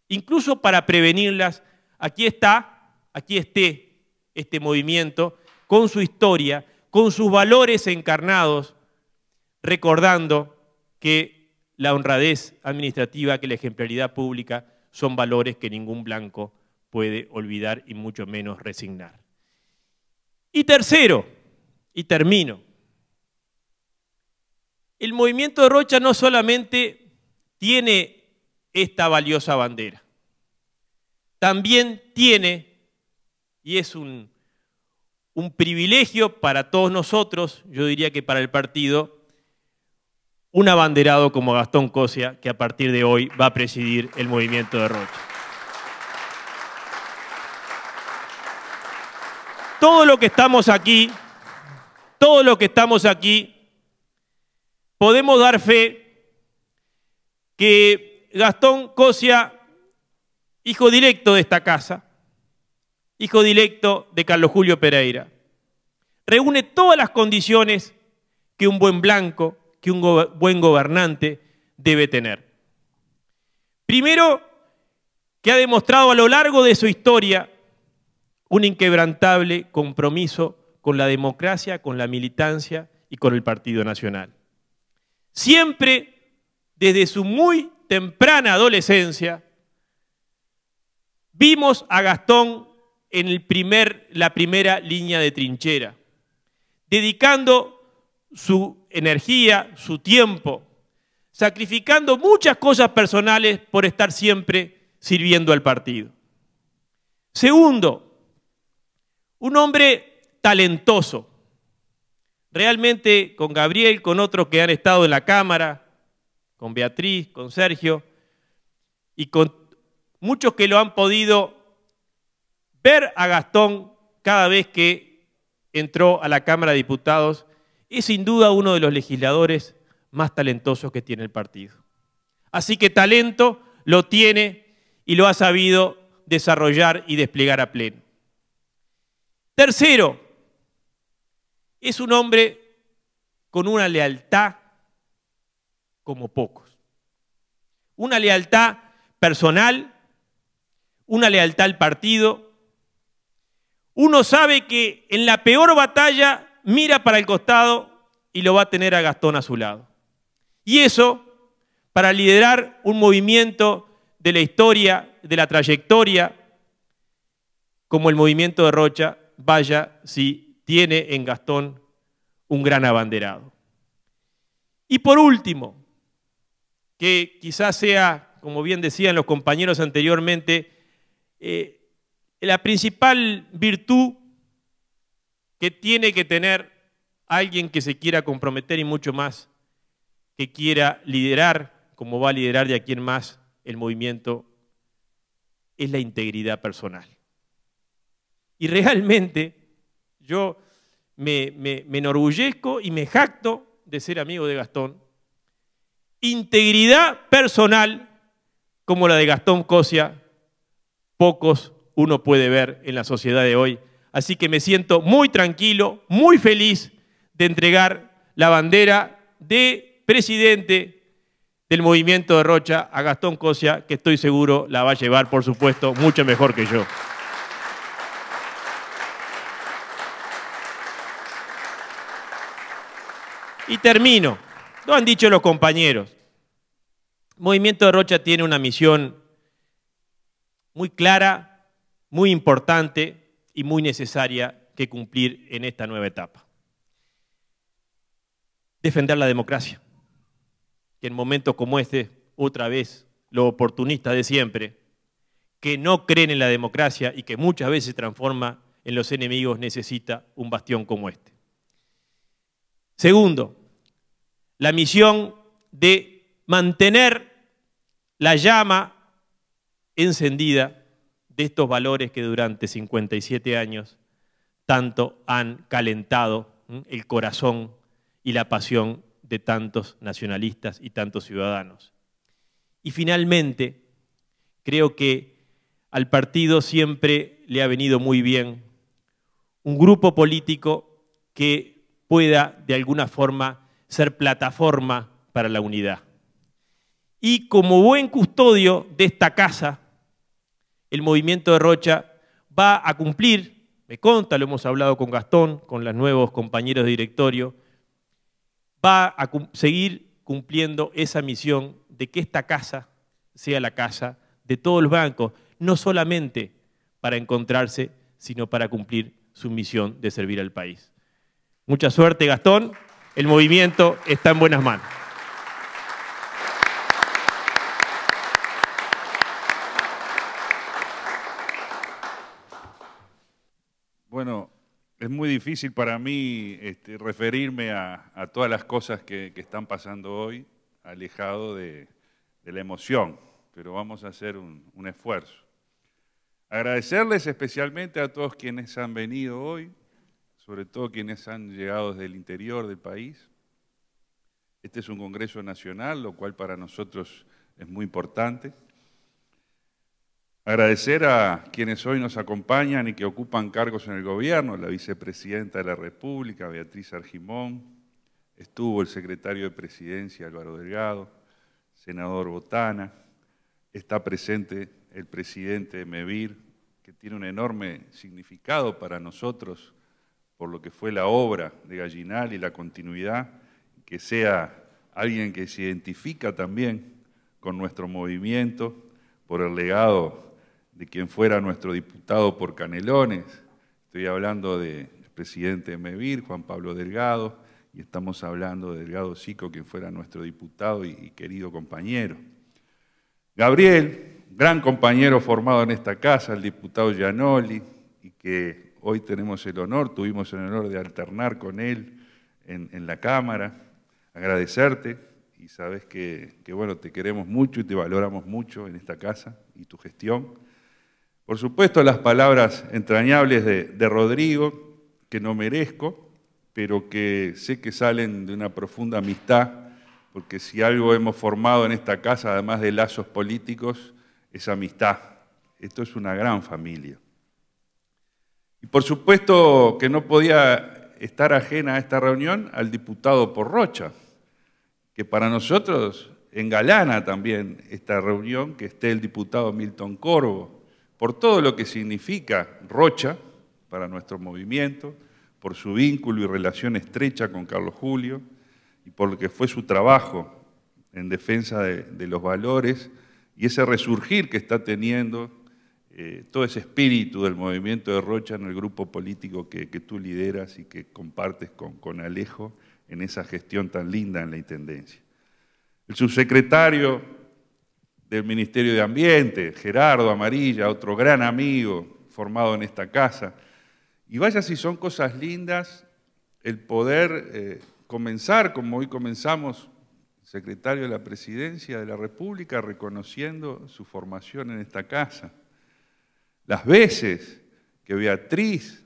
incluso para prevenirlas, aquí esté este movimiento con su historia, con sus valores encarnados, recordando que la honradez administrativa, que la ejemplaridad pública son valores que ningún blanco puede olvidar y mucho menos resignar. Y tercero, y termino, el movimiento de Rocha no solamente tiene esta valiosa bandera, también tiene, y es un privilegio para todos nosotros, yo diría que para el partido, un abanderado como Gastón Cosia, que a partir de hoy va a presidir el movimiento de Rocha. Todos los que estamos aquí, podemos dar fe que Gastón Cosia, hijo directo de esta casa, hijo directo de Carlos Julio Pereira, reúne todas las condiciones que un buen blanco, que un buen gobernante debe tener. Primero, que ha demostrado a lo largo de su historia un inquebrantable compromiso con la democracia, con la militancia y con el Partido Nacional. Siempre, desde su muy temprana adolescencia, vimos a Gastón en la primera línea de trinchera, dedicando su energía, su tiempo, sacrificando muchas cosas personales por estar siempre sirviendo al partido. Segundo, un hombre talentoso. Realmente con Gabriel, con otros que han estado en la Cámara, con Beatriz, con Sergio, y con muchos que lo han podido ver a Gastón cada vez que entró a la Cámara de Diputados, es sin duda uno de los legisladores más talentosos que tiene el partido. Así que talento lo tiene y lo ha sabido desarrollar y desplegar a pleno. Tercero, es un hombre con una lealtad como pocos. Una lealtad personal, una lealtad al partido. Uno sabe que en la peor batalla mira para el costado y lo va a tener a Gastón a su lado. Y eso, para liderar un movimiento de la historia, de la trayectoria, como el movimiento de Rocha, vaya si tiene en Gastón un gran abanderado. Y por último, que quizás sea, como bien decían los compañeros anteriormente, la principal virtud que tiene que tener alguien que se quiera comprometer y mucho más, que quiera liderar, como va a liderar de aquí en más el movimiento, es la integridad personal. Y realmente yo me enorgullezco y me jacto de ser amigo de Gastón. Integridad personal como la de Gastón Cosia, pocos uno puede ver en la sociedad de hoy. Así que me siento muy tranquilo, muy feliz de entregar la bandera de presidente del movimiento de Rocha a Gastón Cosia, que estoy seguro la va a llevar, por supuesto, mucho mejor que yo. Y termino. Lo han dicho los compañeros. El movimiento de Rocha tiene una misión muy clara, muy importante y muy necesaria que cumplir en esta nueva etapa. Defender la democracia, que en momentos como este, otra vez, los oportunistas de siempre, que no creen en la democracia y que muchas veces se transforma en los enemigos, necesita un bastión como este. Segundo, la misión de mantener la llama encendida de estos valores que durante 57 años tanto han calentado el corazón y la pasión de tantos nacionalistas y tantos ciudadanos. Y finalmente, creo que al partido siempre le ha venido muy bien un grupo político que pueda de alguna forma ser plataforma para la unidad. Y como buen custodio de esta casa, el movimiento de Rocha va a cumplir, me consta, lo hemos hablado con Gastón, con los nuevos compañeros de directorio, va a seguir cumpliendo esa misión de que esta casa sea la casa de todos los bancos, no solamente para encontrarse, sino para cumplir su misión de servir al país. Mucha suerte, Gastón. El movimiento está en buenas manos. Bueno, es muy difícil para mí referirme a todas las cosas que están pasando hoy, alejado de la emoción, pero vamos a hacer un esfuerzo. Agradecerles especialmente a todos quienes han venido hoy, sobre todo quienes han llegado desde el interior del país. Este es un congreso nacional, lo cual para nosotros es muy importante. Agradecer a quienes hoy nos acompañan y que ocupan cargos en el gobierno, la vicepresidenta de la República, Beatriz Argimón, estuvo el secretario de Presidencia, Álvaro Delgado, senador Botana, está presente el presidente de MEVIR, que tiene un enorme significado para nosotros por lo que fue la obra de Gallinal y la continuidad, que sea alguien que se identifica también con nuestro movimiento por el legado de quien fuera nuestro diputado por Canelones. Estoy hablando del presidente de MEVIR, Juan Pablo Delgado, y estamos hablando de Delgado Sico, quien fuera nuestro diputado y querido compañero. Gabriel, gran compañero formado en esta casa, el diputado Gianoli, y que hoy tuvimos el honor de alternar con él en la Cámara. Agradecerte, y sabes que bueno, te queremos mucho y te valoramos mucho en esta casa y tu gestión. Por supuesto, las palabras entrañables de Rodrigo, que no merezco, pero que sé que salen de una profunda amistad, porque si algo hemos formado en esta casa, además de lazos políticos, es amistad. Esto es una gran familia. Y por supuesto que no podía estar ajena a esta reunión al diputado Porrocha, que para nosotros engalana también esta reunión, que esté el diputado Milton Corvo, por todo lo que significa Rocha para nuestro movimiento, por su vínculo y relación estrecha con Carlos Julio, y por lo que fue su trabajo en defensa de los valores y ese resurgir que está teniendo todo ese espíritu del movimiento de Rocha en el grupo político que tú lideras y que compartes con Alejo en esa gestión tan linda en la Intendencia. El subsecretario del Ministerio de Ambiente, Gerardo Amarilla, otro gran amigo formado en esta casa. Y vaya si son cosas lindas el poder comenzar, como hoy comenzamos, el secretario de la Presidencia de la República reconociendo su formación en esta casa. Las veces que Beatriz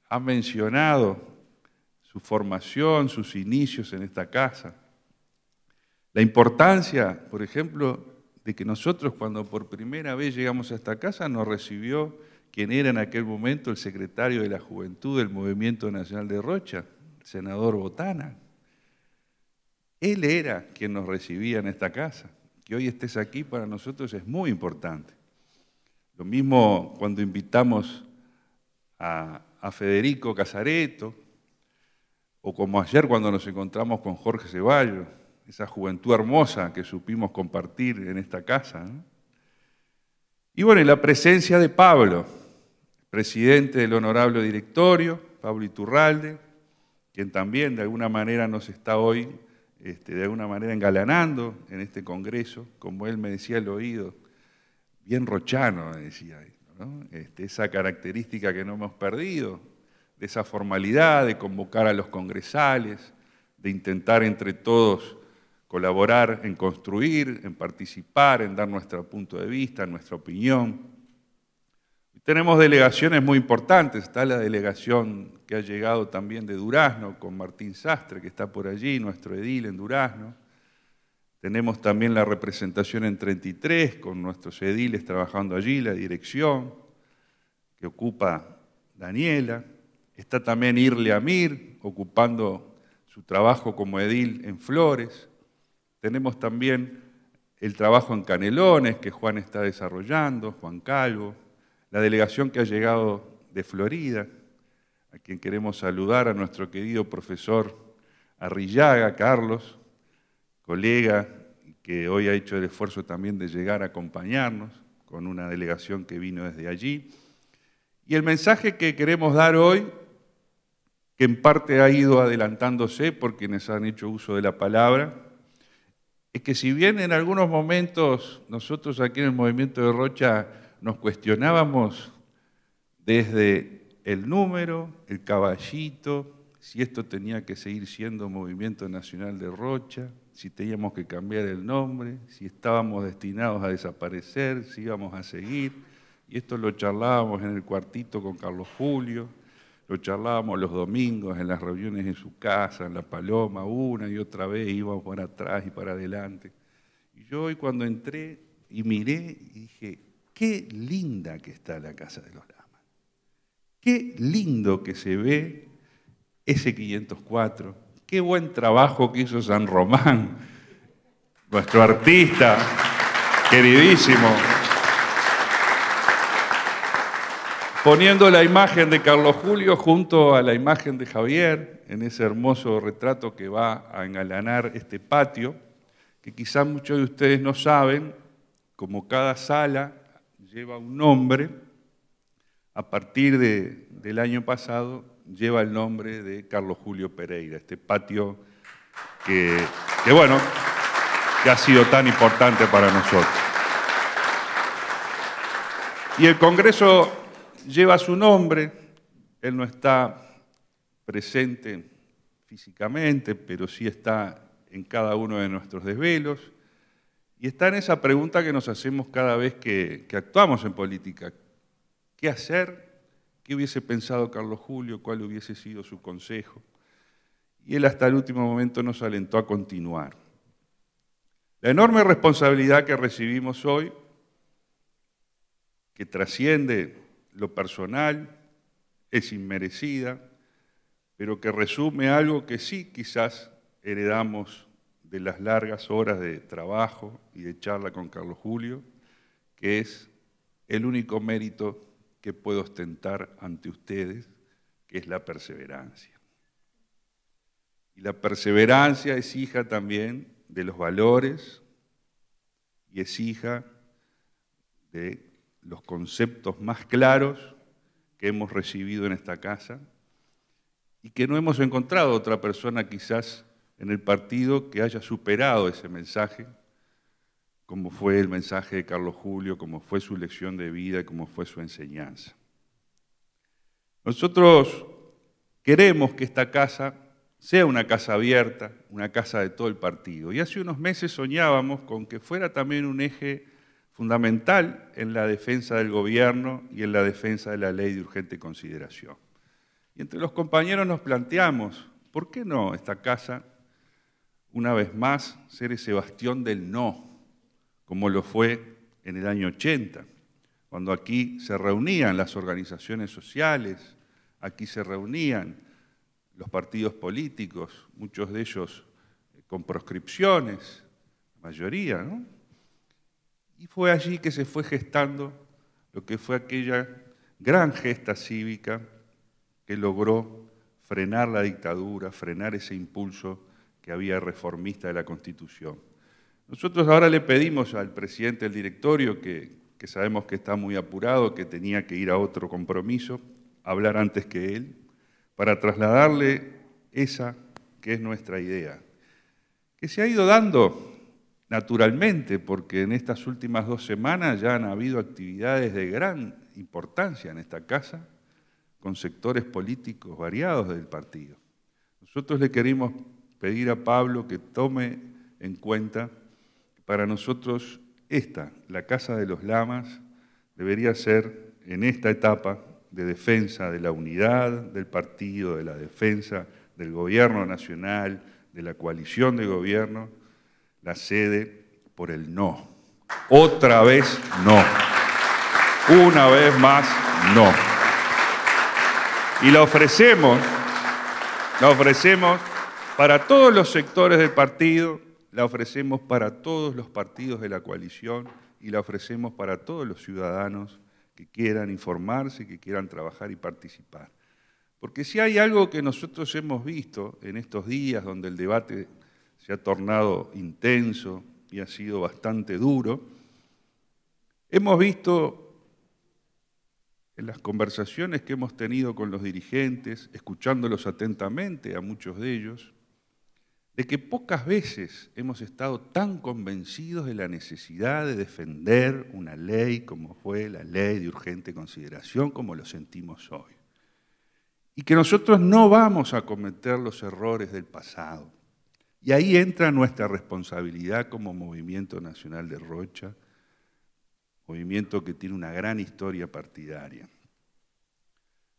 ha mencionado su formación, sus inicios en esta casa. La importancia, por ejemplo, de que nosotros cuando por primera vez llegamos a esta casa nos recibió quien era en aquel momento el secretario de la Juventud del Movimiento Nacional de Rocha, el senador Botana. Él era quien nos recibía en esta casa. Que hoy estés aquí para nosotros es muy importante. Lo mismo cuando invitamos a Federico Casareto, o como ayer cuando nos encontramos con Jorge Ceballos, esa juventud hermosa que supimos compartir en esta casa, ¿no? Y bueno, y la presencia de Pablo, presidente del honorable directorio, Pablo Iturralde, quien también de alguna manera nos está hoy, de alguna manera engalanando en este congreso, como él me decía al oído, bien rochano, me decía, ¿no? Esa característica que no hemos perdido, de esa formalidad de convocar a los congresales, de intentar entre todos colaborar en construir, en participar, en dar nuestro punto de vista, nuestra opinión. Tenemos delegaciones muy importantes, está la delegación que ha llegado también de Durazno, con Martín Sastre, que está por allí, nuestro edil en Durazno. Tenemos también la representación en 33, con nuestros ediles trabajando allí, la dirección que ocupa Daniela. Está también Irle Amir, ocupando su trabajo como edil en Flores. Tenemos también el trabajo en Canelones, que Juan está desarrollando, Juan Calvo. La delegación que ha llegado de Florida, a quien queremos saludar, a nuestro querido profesor Arrillaga, Carlos, colega que hoy ha hecho el esfuerzo también de llegar a acompañarnos con una delegación que vino desde allí. Y el mensaje que queremos dar hoy, que en parte ha ido adelantándose por quienes han hecho uso de la palabra, es que si bien en algunos momentos nosotros aquí en el Movimiento de Rocha nos cuestionábamos desde el número, el caballito, si esto tenía que seguir siendo Movimiento Nacional de Rocha, si teníamos que cambiar el nombre, si estábamos destinados a desaparecer, si íbamos a seguir. Y esto lo charlábamos en el cuartito con Carlos Julio, lo charlábamos los domingos en las reuniones en su casa, en La Paloma, una y otra vez íbamos para atrás y para adelante. Y yo hoy cuando entré y miré y dije, qué linda que está la Casa de los Lamas. Qué lindo que se ve ese 504. Qué buen trabajo que hizo San Román, nuestro artista queridísimo, poniendo la imagen de Carlos Julio junto a la imagen de Javier, en ese hermoso retrato que va a engalanar este patio, que quizás muchos de ustedes no saben, como cada sala lleva un nombre, a partir del año pasado lleva el nombre de Carlos Julio Pereira, este patio que ha sido tan importante para nosotros. Y el Congreso lleva su nombre, él no está presente físicamente, pero sí está en cada uno de nuestros desvelos, y está en esa pregunta que nos hacemos cada vez que actuamos en política. ¿Qué hacer? ¿Qué hubiese pensado Carlos Julio? ¿Cuál hubiese sido su consejo? Y él hasta el último momento nos alentó a continuar. La enorme responsabilidad que recibimos hoy, que trasciende lo personal, es inmerecida, pero que resume algo que sí quizás heredamos de las largas horas de trabajo y de charla con Carlos Julio, que es el único mérito que puedo ostentar ante ustedes, que es la perseverancia. Y la perseverancia es hija también de los valores y es hija de los conceptos más claros que hemos recibido en esta casa y que no hemos encontrado otra persona quizás en el partido que haya superado ese mensaje, como fue el mensaje de Carlos Julio, como fue su lección de vida, como fue su enseñanza. Nosotros queremos que esta casa sea una casa abierta, una casa de todo el partido. Y hace unos meses soñábamos con que fuera también un eje fundamental en la defensa del gobierno y en la defensa de la ley de urgente consideración. Y entre los compañeros nos planteamos, ¿por qué no esta casa, una vez más, ser ese bastión del no, como lo fue en el año 80, cuando aquí se reunían las organizaciones sociales, aquí se reunían los partidos políticos, muchos de ellos con proscripciones, la mayoría, ¿no? Y fue allí que se fue gestando lo que fue aquella gran gesta cívica que logró frenar la dictadura, frenar ese impulso que había reformista de la Constitución. Nosotros ahora le pedimos al presidente del directorio, que sabemos que está muy apurado, que tenía que ir a otro compromiso, hablar antes que él, para trasladarle esa que es nuestra idea, que se ha ido dando naturalmente, porque en estas últimas 2 semanas ya han habido actividades de gran importancia en esta casa, con sectores políticos variados del partido. Nosotros le queremos pedir a Pablo que tome en cuenta que para nosotros la Casa de los Lamas, debería ser en esta etapa de defensa de la unidad del partido, de la defensa del gobierno nacional, de la coalición de gobierno, la sede por el no. Otra vez no. Una vez más no. Y la ofrecemos para todos los sectores del partido, la ofrecemos para todos los partidos de la coalición y la ofrecemos para todos los ciudadanos que quieran informarse, que quieran trabajar y participar. Porque si hay algo que nosotros hemos visto en estos días donde el debate se ha tornado intenso y ha sido bastante duro, hemos visto en las conversaciones que hemos tenido con los dirigentes, escuchándolos atentamente a muchos de ellos, de que pocas veces hemos estado tan convencidos de la necesidad de defender una ley como fue la ley de urgente consideración, como lo sentimos hoy. Y que nosotros no vamos a cometer los errores del pasado. Y ahí entra nuestra responsabilidad como Movimiento Nacional de Rocha, movimiento que tiene una gran historia partidaria.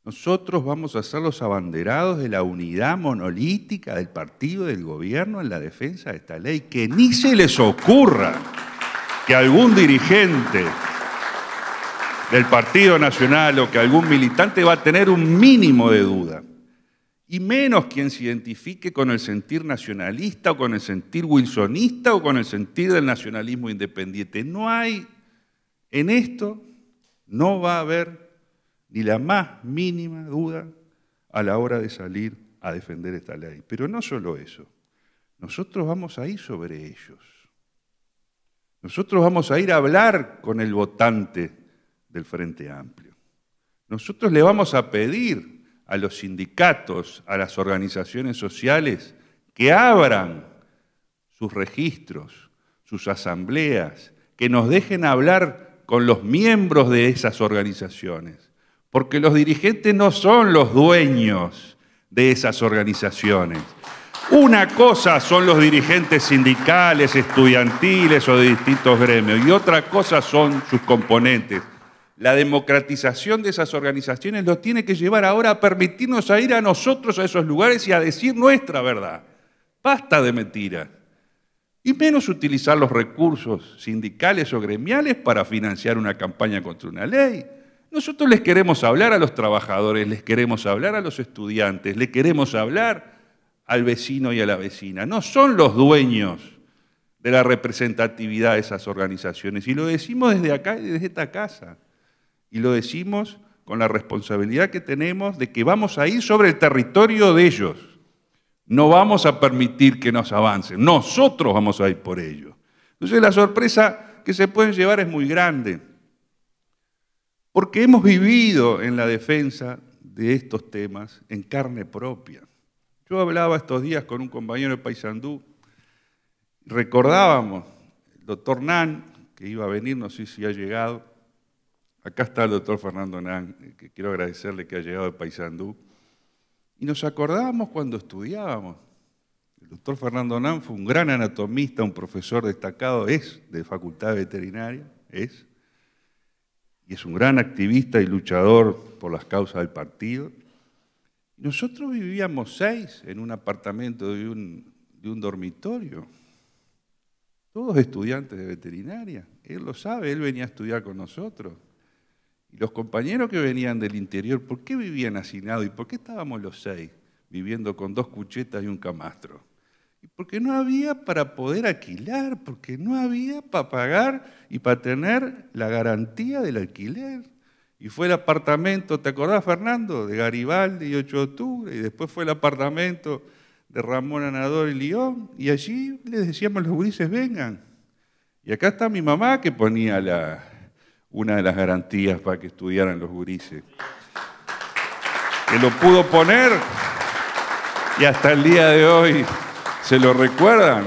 Nosotros vamos a ser los abanderados de la unidad monolítica del partido y del gobierno en la defensa de esta ley. Que ni se les ocurra que algún dirigente del Partido Nacional o que algún militante va a tener un mínimo de duda. Y menos quien se identifique con el sentir nacionalista o con el sentir wilsonista o con el sentir del nacionalismo independiente. No hay, en esto, no va a haber ni la más mínima duda a la hora de salir a defender esta ley. Pero no solo eso, nosotros vamos a ir sobre ellos. Nosotros vamos a ir a hablar con el votante del Frente Amplio. Nosotros le vamos a pedir a los sindicatos, a las organizaciones sociales, que abran sus registros, sus asambleas, que nos dejen hablar con los miembros de esas organizaciones. Porque los dirigentes no son los dueños de esas organizaciones. Una cosa son los dirigentes sindicales, estudiantiles o de distintos gremios, y otra cosa son sus componentes. La democratización de esas organizaciones los tiene que llevar ahora a permitirnos a ir a nosotros a esos lugares y a decir nuestra verdad. Basta de mentiras. Y menos utilizar los recursos sindicales o gremiales para financiar una campaña contra una ley. Nosotros les queremos hablar a los trabajadores, les queremos hablar a los estudiantes, les queremos hablar al vecino y a la vecina. No son los dueños de la representatividad de esas organizaciones. Y lo decimos desde acá y desde esta casa. Y lo decimos con la responsabilidad que tenemos de que vamos a ir sobre el territorio de ellos. No vamos a permitir que nos avancen. Nosotros vamos a ir por ellos. Entonces la sorpresa que se pueden llevar es muy grande. Porque hemos vivido en la defensa de estos temas en carne propia. Yo hablaba estos días con un compañero de Paysandú, recordábamos el doctor Nan, que iba a venir, no sé si ha llegado. Acá está el doctor Fernando Nan, que quiero agradecerle que ha llegado de Paysandú. Y nos acordábamos cuando estudiábamos. El doctor Fernando Nan fue un gran anatomista, un profesor destacado, es de Facultad de Veterinaria, y es un gran activista y luchador por las causas del partido. Nosotros vivíamos 6 en un apartamento de un dormitorio, todos estudiantes de veterinaria. Él lo sabe, él venía a estudiar con nosotros. Y los compañeros que venían del interior, ¿por qué vivían hacinados? ¿Y por qué estábamos los 6 viviendo con 2 cuchetas y un camastro? Y porque no había para poder alquilar, porque no había para pagar y para tener la garantía del alquiler. Y fue el apartamento, ¿te acordás, Fernando? De Garibaldi y 8 de octubre, y después fue el apartamento de Ramón Anador y León, y allí les decíamos a los gurises, vengan. Y acá está mi mamá que ponía una de las garantías para que estudiaran los gurises. Que lo pudo poner, y hasta el día de hoy se lo recuerdan,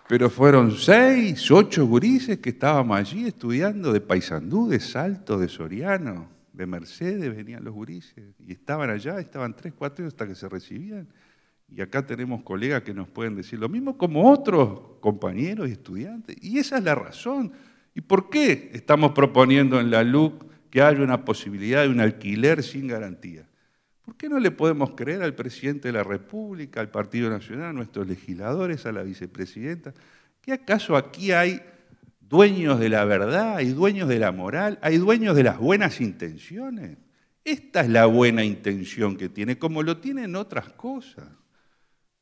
pero fueron 6, 8 gurises que estábamos allí estudiando de Paysandú, de Salto, de Soriano, de Mercedes, venían los gurises, y estaban allá, estaban 3, 4 hasta que se recibían. Y acá tenemos colegas que nos pueden decir lo mismo, como otros compañeros y estudiantes. Y esa es la razón. ¿Y por qué estamos proponiendo en la LUC que haya una posibilidad de un alquiler sin garantía? ¿Por qué no le podemos creer al presidente de la República, al Partido Nacional, a nuestros legisladores, a la vicepresidenta? ¿Qué acaso aquí hay dueños de la verdad, hay dueños de la moral, hay dueños de las buenas intenciones? Esta es la buena intención que tiene, como lo tiene en otras cosas,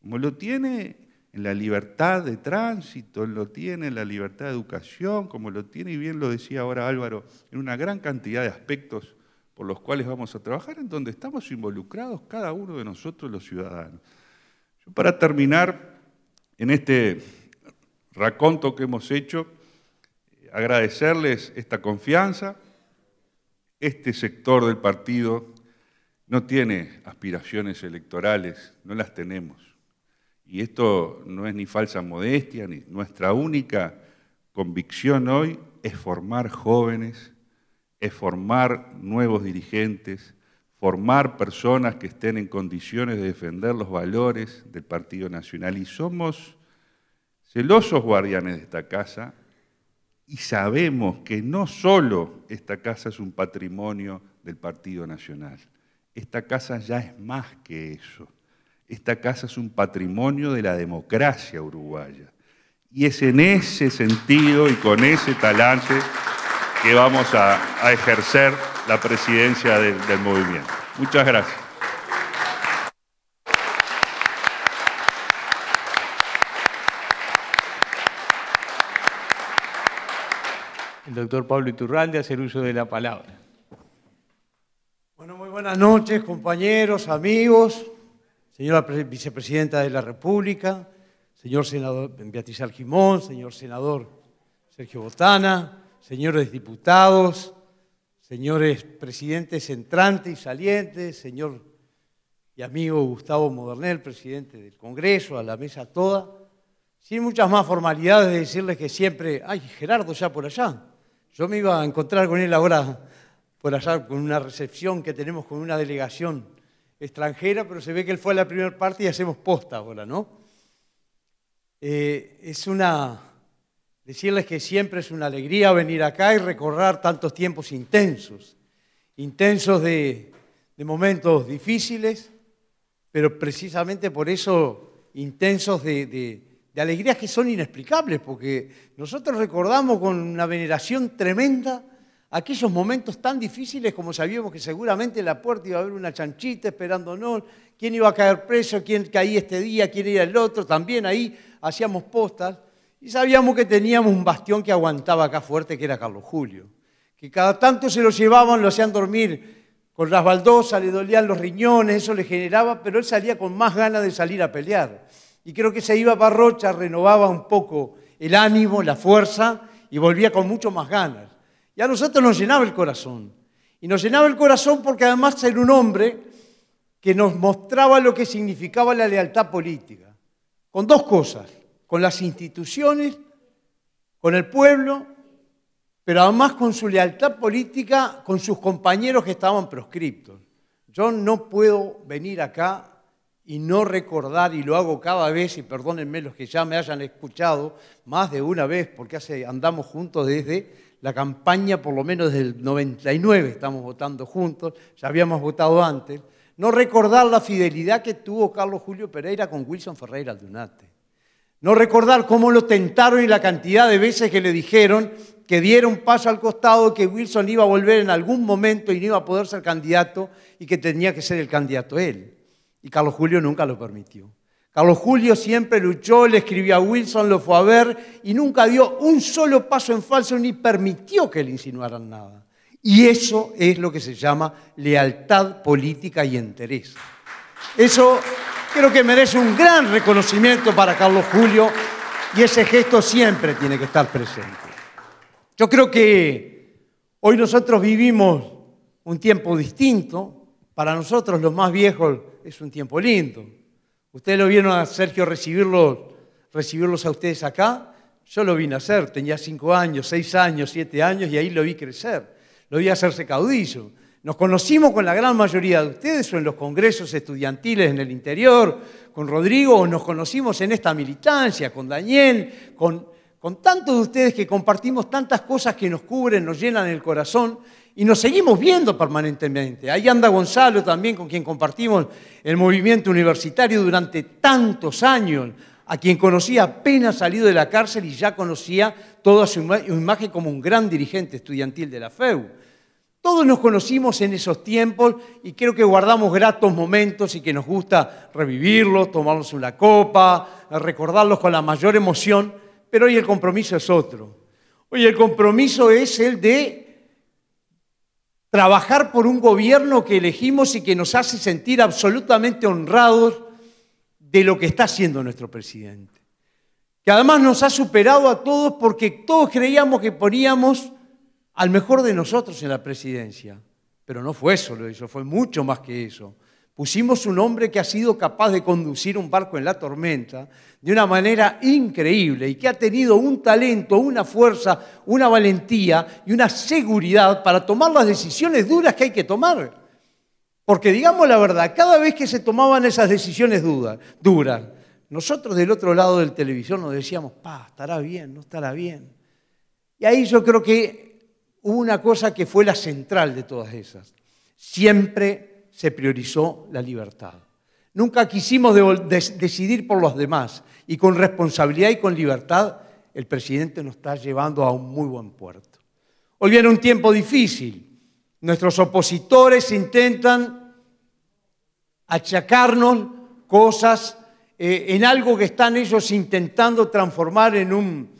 como lo tiene en la libertad de tránsito, lo tiene en la libertad de educación, como lo tiene, y bien lo decía ahora Álvaro, en una gran cantidad de aspectos por los cuales vamos a trabajar, en donde estamos involucrados cada uno de nosotros los ciudadanos. Yo, para terminar, en este raconto que hemos hecho, agradecerles esta confianza. Este sector del partido no tiene aspiraciones electorales, no las tenemos. Y esto no es ni falsa modestia, ni nuestra única convicción hoy es formar jóvenes, es formar nuevos dirigentes, formar personas que estén en condiciones de defender los valores del Partido Nacional. Y somos celosos guardianes de esta casa, y sabemos que no solo esta casa es un patrimonio del Partido Nacional, esta casa ya es más que eso. Esta casa es un patrimonio de la democracia uruguaya. Y es en ese sentido y con ese talante que vamos a ejercer la presidencia del movimiento. Muchas gracias. El doctor Pablo Iturralde, hacer uso de la palabra. Bueno, muy buenas noches, compañeros, amigos, señora vicepresidenta de la República, señor senador Beatriz Argimón, señor senador Sergio Botana, señores diputados, señores presidentes entrantes y salientes, señor y amigo Gustavo Modernel, presidente del Congreso, a la mesa toda, sin muchas más formalidades, de decirles que siempre, ¡ay, Gerardo ya por allá! Yo me iba a encontrar con él ahora por allá con una recepción que tenemos con una delegación extranjera, pero se ve que él fue a la primera parte y hacemos posta ahora, ¿no? Decirles que siempre es una alegría venir acá y recordar tantos tiempos intensos de momentos difíciles, pero precisamente por eso intensos de alegrías que son inexplicables, porque nosotros recordamos con una veneración tremenda aquellos momentos tan difíciles como sabíamos que seguramente en la puerta iba a haber una chanchita esperándonos, quién iba a caer preso, quién caía este día, quién era el otro, también ahí hacíamos postas y sabíamos que teníamos un bastión que aguantaba acá fuerte, que era Carlos Julio, que cada tanto se lo llevaban, lo hacían dormir con las baldosas, le dolían los riñones, eso le generaba, pero él salía con más ganas de salir a pelear. Y creo que se iba para Rocha, renovaba un poco el ánimo, la fuerza, y volvía con mucho más ganas. Y a nosotros nos llenaba el corazón. Y nos llenaba el corazón porque además era un hombre que nos mostraba lo que significaba la lealtad política. Con dos cosas, con las instituciones, con el pueblo, pero además con su lealtad política con sus compañeros que estaban proscriptos. Yo no puedo venir acá y no recordar, y lo hago cada vez, y perdónenme los que ya me hayan escuchado más de una vez, porque andamos juntos desde la campaña, por lo menos desde el 99 estamos votando juntos, ya habíamos votado antes, no recordar la fidelidad que tuvo Carlos Julio Pereira con Wilson Ferreira Aldunate, no recordar cómo lo tentaron y la cantidad de veces que le dijeron que diera un paso al costado, que Wilson iba a volver en algún momento y no iba a poder ser candidato y que tenía que ser el candidato él. Y Carlos Julio nunca lo permitió. Carlos Julio siempre luchó, le escribió a Wilson, lo fue a ver y nunca dio un solo paso en falso ni permitió que le insinuaran nada. Y eso es lo que se llama lealtad política y entereza. Eso creo que merece un gran reconocimiento para Carlos Julio y ese gesto siempre tiene que estar presente. Yo creo que hoy nosotros vivimos un tiempo distinto. Para nosotros, los más viejos, es un tiempo lindo. Ustedes lo vieron a Sergio recibirlos a ustedes acá. Yo lo vine a hacer, tenía 5 años, 6 años, 7 años y ahí lo vi crecer. Lo vi hacerse caudillo. Nos conocimos con la gran mayoría de ustedes o en los congresos estudiantiles en el interior, con Rodrigo, o nos conocimos en esta militancia, con Daniel, con tantos de ustedes que compartimos tantas cosas que nos cubren, nos llenan el corazón. Y nos seguimos viendo permanentemente. Ahí anda Gonzalo también, con quien compartimos el movimiento universitario durante tantos años. a quien conocía apenas salido de la cárcel y ya conocía toda su imagen como un gran dirigente estudiantil de la FEU. Todos nos conocimos en esos tiempos y creo que guardamos gratos momentos y que nos gusta revivirlos, tomarnos una copa, recordarlos con la mayor emoción, pero hoy el compromiso es otro. Hoy el compromiso es el de trabajar por un gobierno que elegimos y que nos hace sentir absolutamente honrados de lo que está haciendo nuestro presidente. Que además nos ha superado a todos porque todos creíamos que poníamos al mejor de nosotros en la presidencia. Pero no fue solo eso, fue mucho más que eso. Pusimos un hombre que ha sido capaz de conducir un barco en la tormenta de una manera increíble y que ha tenido un talento, una fuerza, una valentía y una seguridad para tomar las decisiones duras que hay que tomar. Porque digamos la verdad, cada vez que se tomaban esas decisiones duras, nosotros del otro lado del televisor nos decíamos, estará bien, no estará bien. Y ahí yo creo que hubo una cosa que fue la central de todas esas. Siempre se priorizó la libertad. Nunca quisimos decidir por los demás. Y con responsabilidad y con libertad, el presidente nos está llevando a un muy buen puerto. Hoy viene un tiempo difícil. Nuestros opositores intentan achacarnos cosas en algo que están ellos intentando transformar en un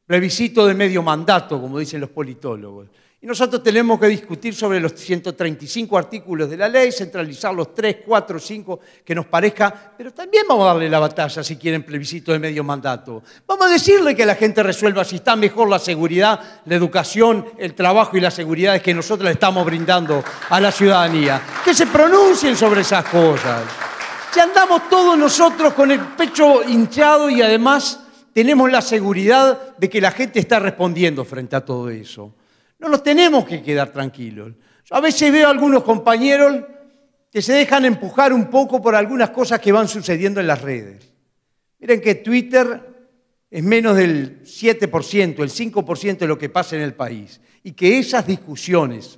plebiscito de medio mandato, como dicen los politólogos. Y nosotros tenemos que discutir sobre los 135 artículos de la ley, centralizar los 3, 4, 5 que nos parezca, pero también vamos a darle la batalla si quieren plebiscito de medio mandato. Vamos a decirle que la gente resuelva si está mejor la seguridad, la educación, el trabajo y las seguridades que nosotros le estamos brindando a la ciudadanía. Que se pronuncien sobre esas cosas. Si andamos todos nosotros con el pecho hinchado y además tenemos la seguridad de que la gente está respondiendo frente a todo eso. No nos tenemos que quedar tranquilos. Yo a veces veo a algunos compañeros que se dejan empujar un poco por algunas cosas que van sucediendo en las redes. Miren que Twitter es menos del 7%, el 5% de lo que pasa en el país. Y que esas discusiones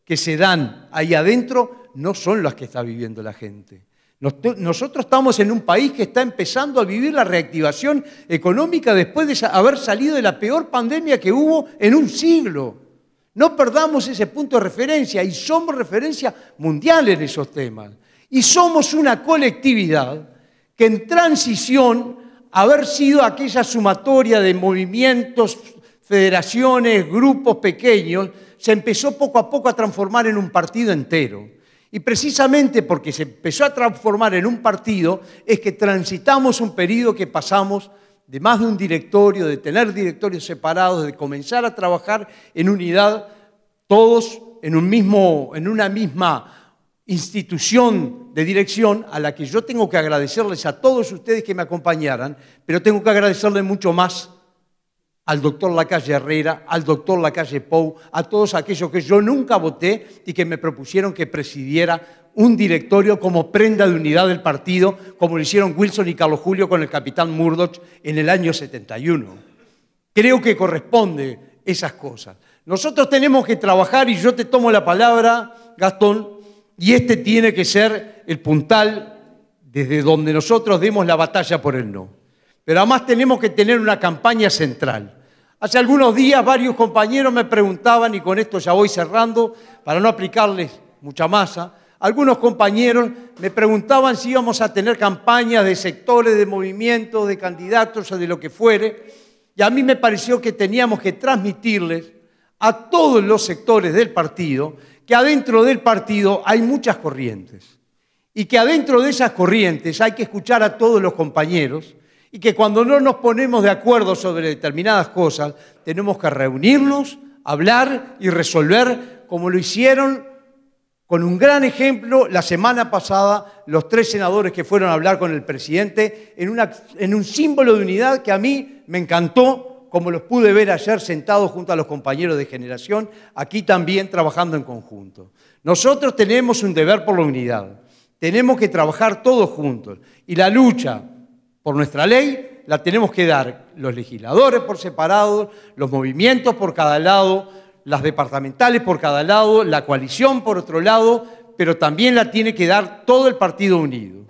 que se dan ahí adentro no son las que está viviendo la gente. Nosotros estamos en un país que está empezando a vivir la reactivación económica después de haber salido de la peor pandemia que hubo en un siglo. No perdamos ese punto de referencia y somos referencia mundial en esos temas. Y somos una colectividad que en transición, haber sido aquella sumatoria de movimientos, federaciones, grupos pequeños, se empezó poco a poco a transformar en un partido entero. Y precisamente porque se empezó a transformar en un partido es que transitamos un periodo que pasamos de más de un directorio, de tener directorios separados, de comenzar a trabajar en unidad, todos en una misma institución de dirección a la que yo tengo que agradecerles a todos ustedes que me acompañaran, pero tengo que agradecerle mucho más al doctor Lacalle Herrera, al doctor Lacalle Pou, a todos aquellos que yo nunca voté y que me propusieron que presidiera un directorio como prenda de unidad del partido, como lo hicieron Wilson y Carlos Julio con el capitán Murdoch en el año 71. Creo que corresponde esas cosas. Nosotros tenemos que trabajar, y yo te tomo la palabra, Gastón, y este tiene que ser el puntal desde donde nosotros demos la batalla por el no. Pero además tenemos que tener una campaña central. Hace algunos días varios compañeros me preguntaban, y con esto ya voy cerrando, para no aplicarles mucha masa, algunos compañeros me preguntaban si íbamos a tener campañas de sectores, de movimientos, de candidatos o de lo que fuere, y a mí me pareció que teníamos que transmitirles a todos los sectores del partido que adentro del partido hay muchas corrientes y que adentro de esas corrientes hay que escuchar a todos los compañeros y que cuando no nos ponemos de acuerdo sobre determinadas cosas tenemos que reunirnos, hablar y resolver como lo hicieron con un gran ejemplo la semana pasada los 3 senadores que fueron a hablar con el presidente en un símbolo de unidad que a mí me encantó, como los pude ver ayer sentados junto a los compañeros de generación, aquí también trabajando en conjunto. Nosotros tenemos un deber por la unidad, tenemos que trabajar todos juntos y la lucha por nuestra ley la tenemos que dar los legisladores por separado, los movimientos por cada lado, las departamentales por cada lado, la coalición por otro lado, pero también la tiene que dar todo el partido unido.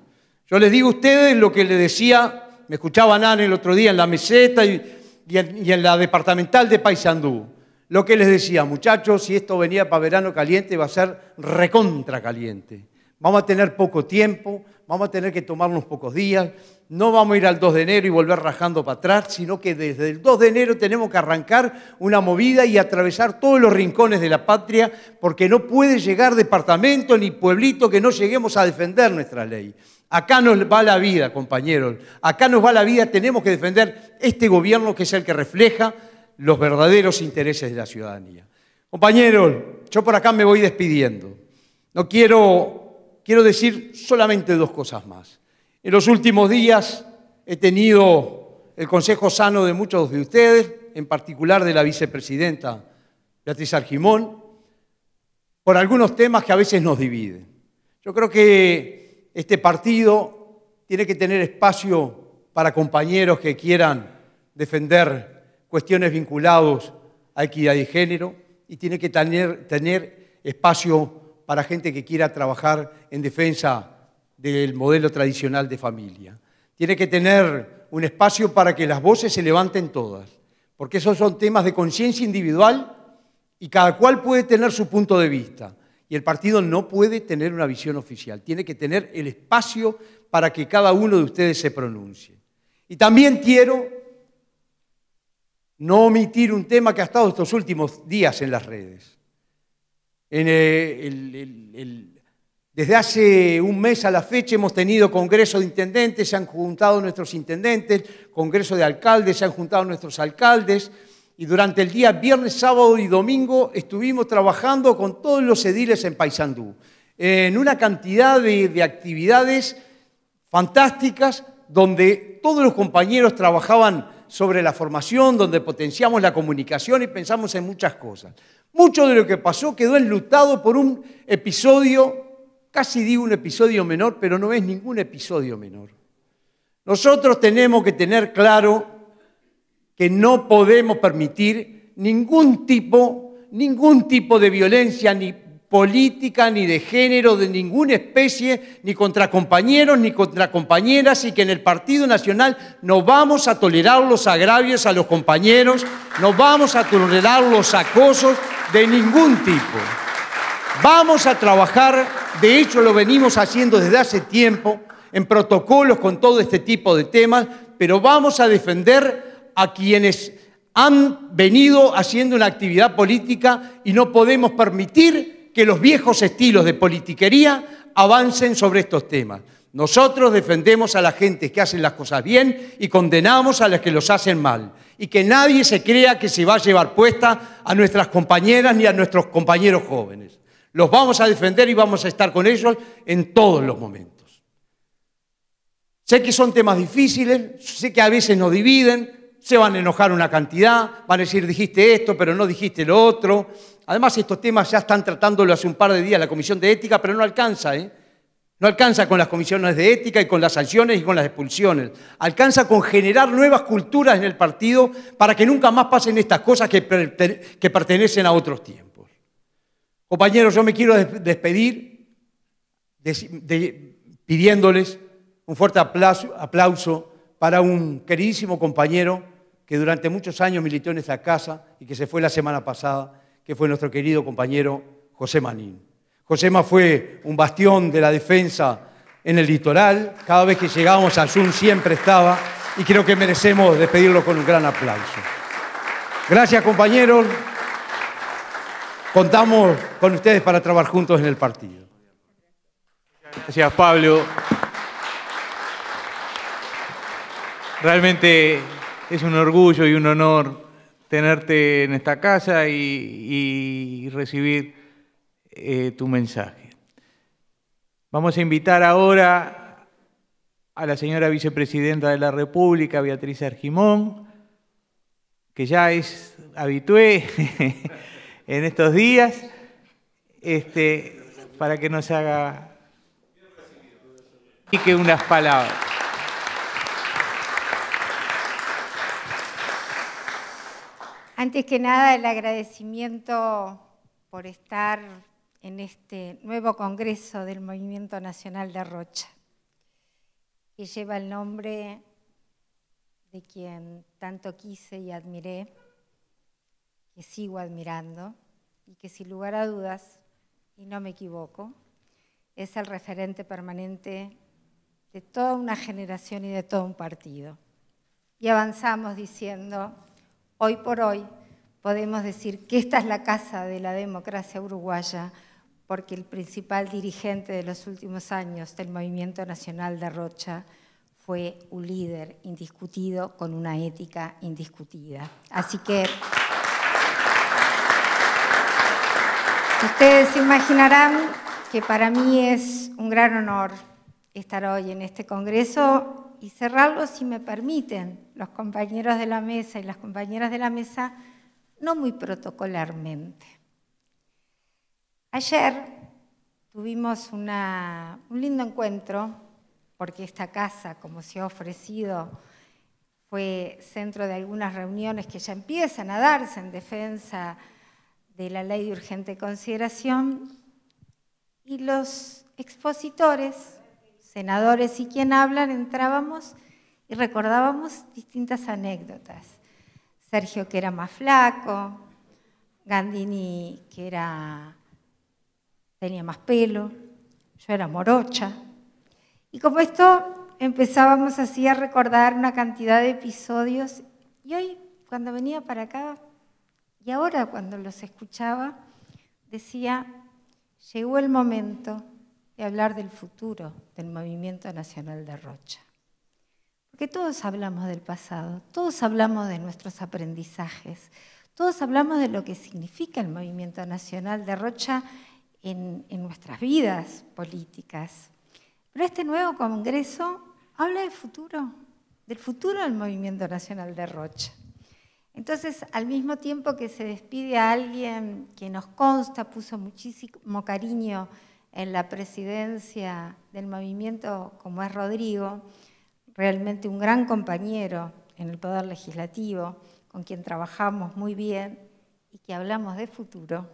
Yo les digo a ustedes lo que les decía me escuchaba Nan el otro día en la meseta y en la departamental de Paysandú. Lo que les decía, muchachos, si esto venía para verano caliente, va a ser recontra caliente. Vamos a tener poco tiempo, vamos a tener que tomarnos pocos días, no vamos a ir al 2 de enero y volver rajando para atrás, sino que desde el 2 de enero tenemos que arrancar una movida y atravesar todos los rincones de la patria, porque no puede llegar departamento ni pueblito que no lleguemos a defender nuestra ley. Acá nos va la vida, compañeros, acá nos va la vida, tenemos que defender este gobierno que es el que refleja los verdaderos intereses de la ciudadanía. Compañeros, yo por acá me voy despidiendo. No quiero decir solamente 2 cosas más. En los últimos días he tenido el consejo sano de muchos de ustedes, en particular de la vicepresidenta Beatriz Argimón, por algunos temas que a veces nos dividen. Yo creo que este partido tiene que tener espacio para compañeros que quieran defender cuestiones vinculadas a equidad de género y tiene que tener espacio para gente que quiera trabajar en defensa del modelo tradicional de familia. Tiene que tener un espacio para que las voces se levanten todas, porque esos son temas de conciencia individual y cada cual puede tener su punto de vista. Y el partido no puede tener una visión oficial, tiene que tener el espacio para que cada uno de ustedes se pronuncie. Y también quiero no omitir un tema que ha estado estos últimos días en las redes. Desde hace un mes a la fecha hemos tenido congreso de intendentes, se han juntado nuestros intendentes, congreso de alcaldes, se han juntado nuestros alcaldes, y durante el día viernes, sábado y domingo estuvimos trabajando con todos los ediles en Paysandú, en una cantidad de actividades fantásticas donde todos los compañeros trabajaban sobre la formación, donde potenciamos la comunicación y pensamos en muchas cosas. Mucho de lo que pasó quedó enlutado por un episodio, casi digo un episodio menor, pero no es ningún episodio menor. Nosotros tenemos que tener claro que no podemos permitir ningún tipo de violencia, ni política, ni de género, de ninguna especie, ni contra compañeros, ni contra compañeras, y que en el Partido Nacional no vamos a tolerar los agravios a los compañeros, no vamos a tolerar los acosos de ningún tipo. Vamos a trabajar, de hecho lo venimos haciendo desde hace tiempo, en protocolos con todo este tipo de temas, pero vamos a defender a quienes han venido haciendo una actividad política y no podemos permitir que los viejos estilos de politiquería avancen sobre estos temas. Nosotros defendemos a la gente que hace las cosas bien y condenamos a las que los hacen mal. Y que nadie se crea que se va a llevar puesta a nuestras compañeras ni a nuestros compañeros jóvenes. Los vamos a defender y vamos a estar con ellos en todos los momentos. Sé que son temas difíciles, sé que a veces nos dividen, se van a enojar una cantidad, van a decir dijiste esto pero no dijiste lo otro. Además, estos temas ya están tratándolo hace un par de días la Comisión de Ética, pero no alcanza, No alcanza con las comisiones de ética y con las sanciones y con las expulsiones. Alcanza con generar nuevas culturas en el partido para que nunca más pasen estas cosas que pertenecen a otros tiempos. Compañeros, yo me quiero despedir pidiéndoles un fuerte aplauso para un queridísimo compañero que durante muchos años militó en esta casa y que se fue la semana pasada, que fue nuestro querido compañero José Manín. Josema fue un bastión de la defensa en el litoral, cada vez que llegábamos a Zoom siempre estaba, y creo que merecemos despedirlo con un gran aplauso. Gracias, compañeros. Contamos con ustedes para trabajar juntos en el partido. Gracias, Pablo. Realmente es un orgullo y un honor tenerte en esta casa y recibir tu mensaje. Vamos a invitar ahora a la señora vicepresidenta de la República, Beatriz Argimón, que ya es habitué en estos días, para que nos haga y que unas palabras. Antes que nada, el agradecimiento por estar en este nuevo Congreso del Movimiento Nacional de Rocha, que lleva el nombre de quien tanto quise y admiré, que sigo admirando, y que sin lugar a dudas, y no me equivoco, es el referente permanente de toda una generación y de todo un partido. Y avanzamos diciendo, hoy por hoy podemos decir que esta es la casa de la democracia uruguaya, porque el principal dirigente de los últimos años del Movimiento Nacional de Rocha fue un líder indiscutido con una ética indiscutida. Así que ustedes se imaginarán que para mí es un gran honor estar hoy en este congreso y cerrarlo, si me permiten, los compañeros de la mesa y las compañeras de la mesa, no muy protocolarmente. Ayer tuvimos un lindo encuentro, porque esta casa, como se ha ofrecido, fue centro de algunas reuniones que ya empiezan a darse en defensa de la ley de urgente consideración, y los expositores, senadores y quien hablan, entrábamos y recordábamos distintas anécdotas. Sergio, que era más flaco, Gandini, que tenía más pelo, yo era morocha. Y como esto empezábamos así a recordar una cantidad de episodios, y hoy cuando venía para acá, y ahora cuando los escuchaba, decía, llegó el momento de hablar del futuro del Movimiento Nacional de Rocha. Porque todos hablamos del pasado, todos hablamos de nuestros aprendizajes, todos hablamos de lo que significa el Movimiento Nacional de Rocha en nuestras vidas políticas. Pero este nuevo congreso habla del futuro del Movimiento Nacional de Rocha. Entonces, al mismo tiempo que se despide a alguien que nos consta, puso muchísimo cariño en la presidencia del movimiento, como es Rodrigo, realmente un gran compañero en el Poder Legislativo, con quien trabajamos muy bien y que hablamos de futuro.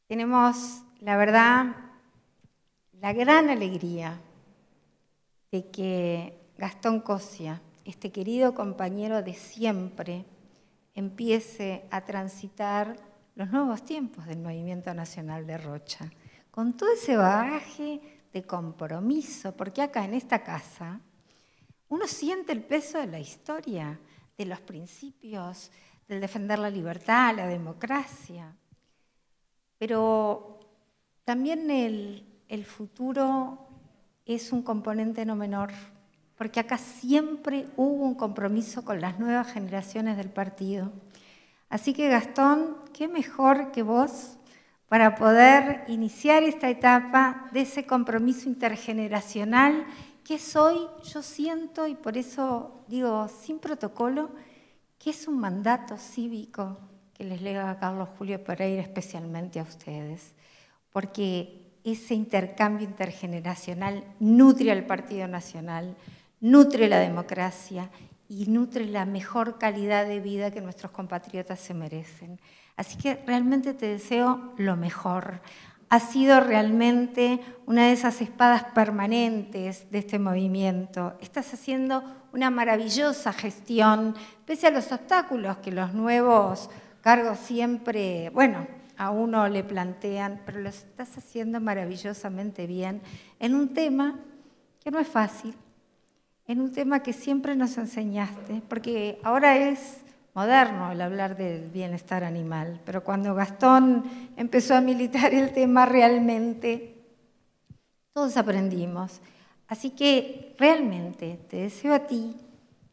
Tenemos, la verdad, la gran alegría de que Gastón Cosia, este querido compañero de siempre, empiece a transitar los nuevos tiempos del Movimiento Nacional de Rocha, con todo ese bagaje de compromiso, porque acá en esta casa uno siente el peso de la historia, de los principios, del defender la libertad, la democracia, pero también el futuro es un componente no menor, porque acá siempre hubo un compromiso con las nuevas generaciones del partido. Así que Gastón, qué mejor que vos para poder iniciar esta etapa de ese compromiso intergeneracional que es hoy, yo siento, y por eso digo sin protocolo, que es un mandato cívico que les lega a Carlos Julio Pereira, especialmente a ustedes, porque ese intercambio intergeneracional nutre al Partido Nacional, nutre la democracia y nutre la mejor calidad de vida que nuestros compatriotas se merecen. Así que realmente te deseo lo mejor. Has sido realmente una de esas espadas permanentes de este movimiento. Estás haciendo una maravillosa gestión, pese a los obstáculos que los nuevos cargos siempre, bueno, a uno le plantean, pero lo estás haciendo maravillosamente bien en un tema que no es fácil, en un tema que siempre nos enseñaste, porque ahora es moderno el hablar del bienestar animal, pero cuando Gastón empezó a militar el tema realmente, todos aprendimos. Así que realmente te deseo a ti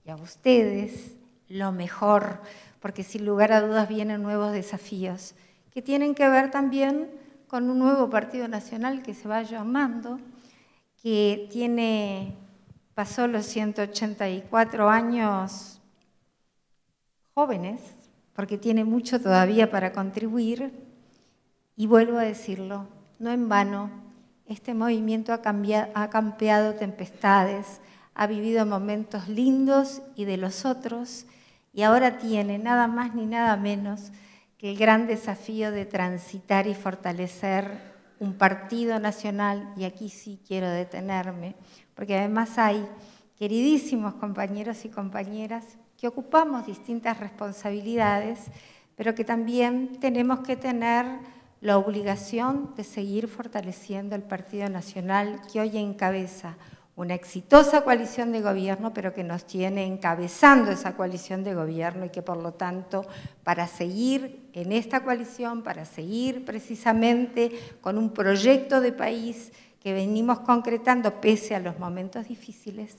y a ustedes lo mejor, porque sin lugar a dudas vienen nuevos desafíos que tienen que ver también con un nuevo partido nacional que se va llamando, que pasó los 184 años jóvenes, porque tiene mucho todavía para contribuir, y vuelvo a decirlo, no en vano, este movimiento ha campeado tempestades, ha vivido momentos lindos y de los otros, y ahora tiene nada más ni nada menos que el gran desafío de transitar y fortalecer un partido nacional, y aquí sí quiero detenerme, porque además hay queridísimos compañeros y compañeras que ocupamos distintas responsabilidades, pero que también tenemos que tener la obligación de seguir fortaleciendo el Partido Nacional que hoy encabeza una exitosa coalición de gobierno, pero que nos tiene encabezando esa coalición de gobierno y que por lo tanto para seguir en esta coalición, para seguir precisamente con un proyecto de país que venimos concretando pese a los momentos difíciles,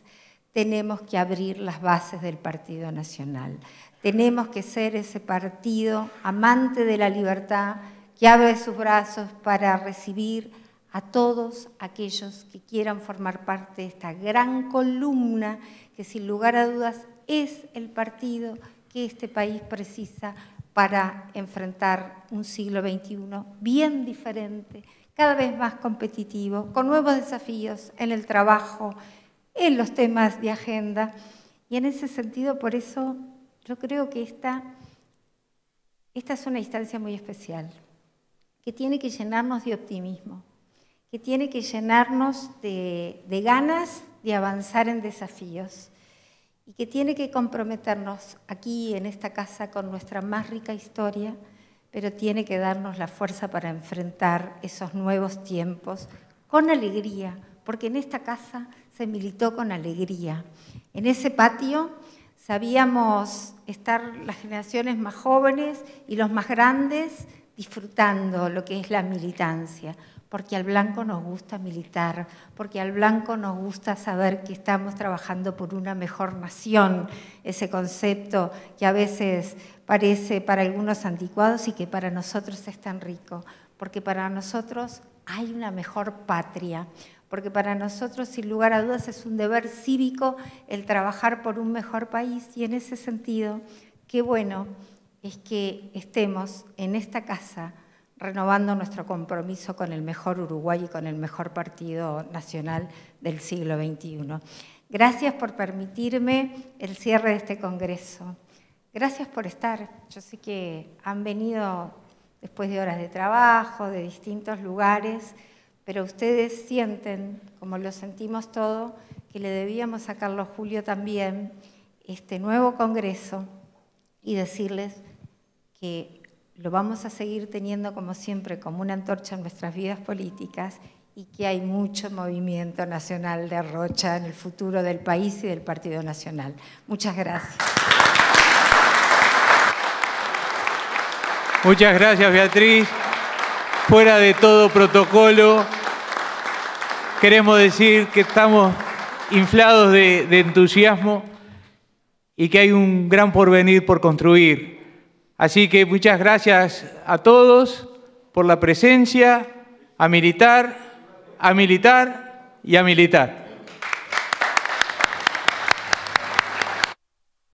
tenemos que abrir las bases del Partido Nacional. Tenemos que ser ese partido amante de la libertad que abre sus brazos para recibir a todos aquellos que quieran formar parte de esta gran columna que sin lugar a dudas es el partido que este país precisa para enfrentar un siglo XXI bien diferente, cada vez más competitivo, con nuevos desafíos en el trabajo, en los temas de agenda. Y en ese sentido, por eso, yo creo que esta es una instancia muy especial, que tiene que llenarnos de optimismo, que tiene que llenarnos de ganas de avanzar en desafíos y que tiene que comprometernos aquí en esta casa con nuestra más rica historia, pero tiene que darnos la fuerza para enfrentar esos nuevos tiempos con alegría, porque en esta casa se militó con alegría. En ese patio sabíamos estar las generaciones más jóvenes y los más grandes disfrutando lo que es la militancia, porque al blanco nos gusta militar, porque al blanco nos gusta saber que estamos trabajando por una mejor nación, ese concepto que a veces parece para algunos anticuados y que para nosotros es tan rico, porque para nosotros hay una mejor patria, porque para nosotros, sin lugar a dudas, es un deber cívico el trabajar por un mejor país y en ese sentido, qué bueno es que estemos en esta casa renovando nuestro compromiso con el mejor Uruguay y con el mejor partido nacional del siglo XXI. Gracias por permitirme el cierre de este congreso. Gracias por estar. Yo sé que han venido después de horas de trabajo, de distintos lugares, pero ustedes sienten, como lo sentimos todos, que le debíamos a Carlos Julio también este nuevo congreso y decirles que lo vamos a seguir teniendo como siempre, como una antorcha en nuestras vidas políticas y que hay mucho movimiento nacional de Rocha en el futuro del país y del Partido Nacional. Muchas gracias. Muchas gracias, Beatriz. Fuera de todo protocolo, queremos decir que estamos inflados de entusiasmo y que hay un gran porvenir por construir. Así que muchas gracias a todos por la presencia, a militar y a militar.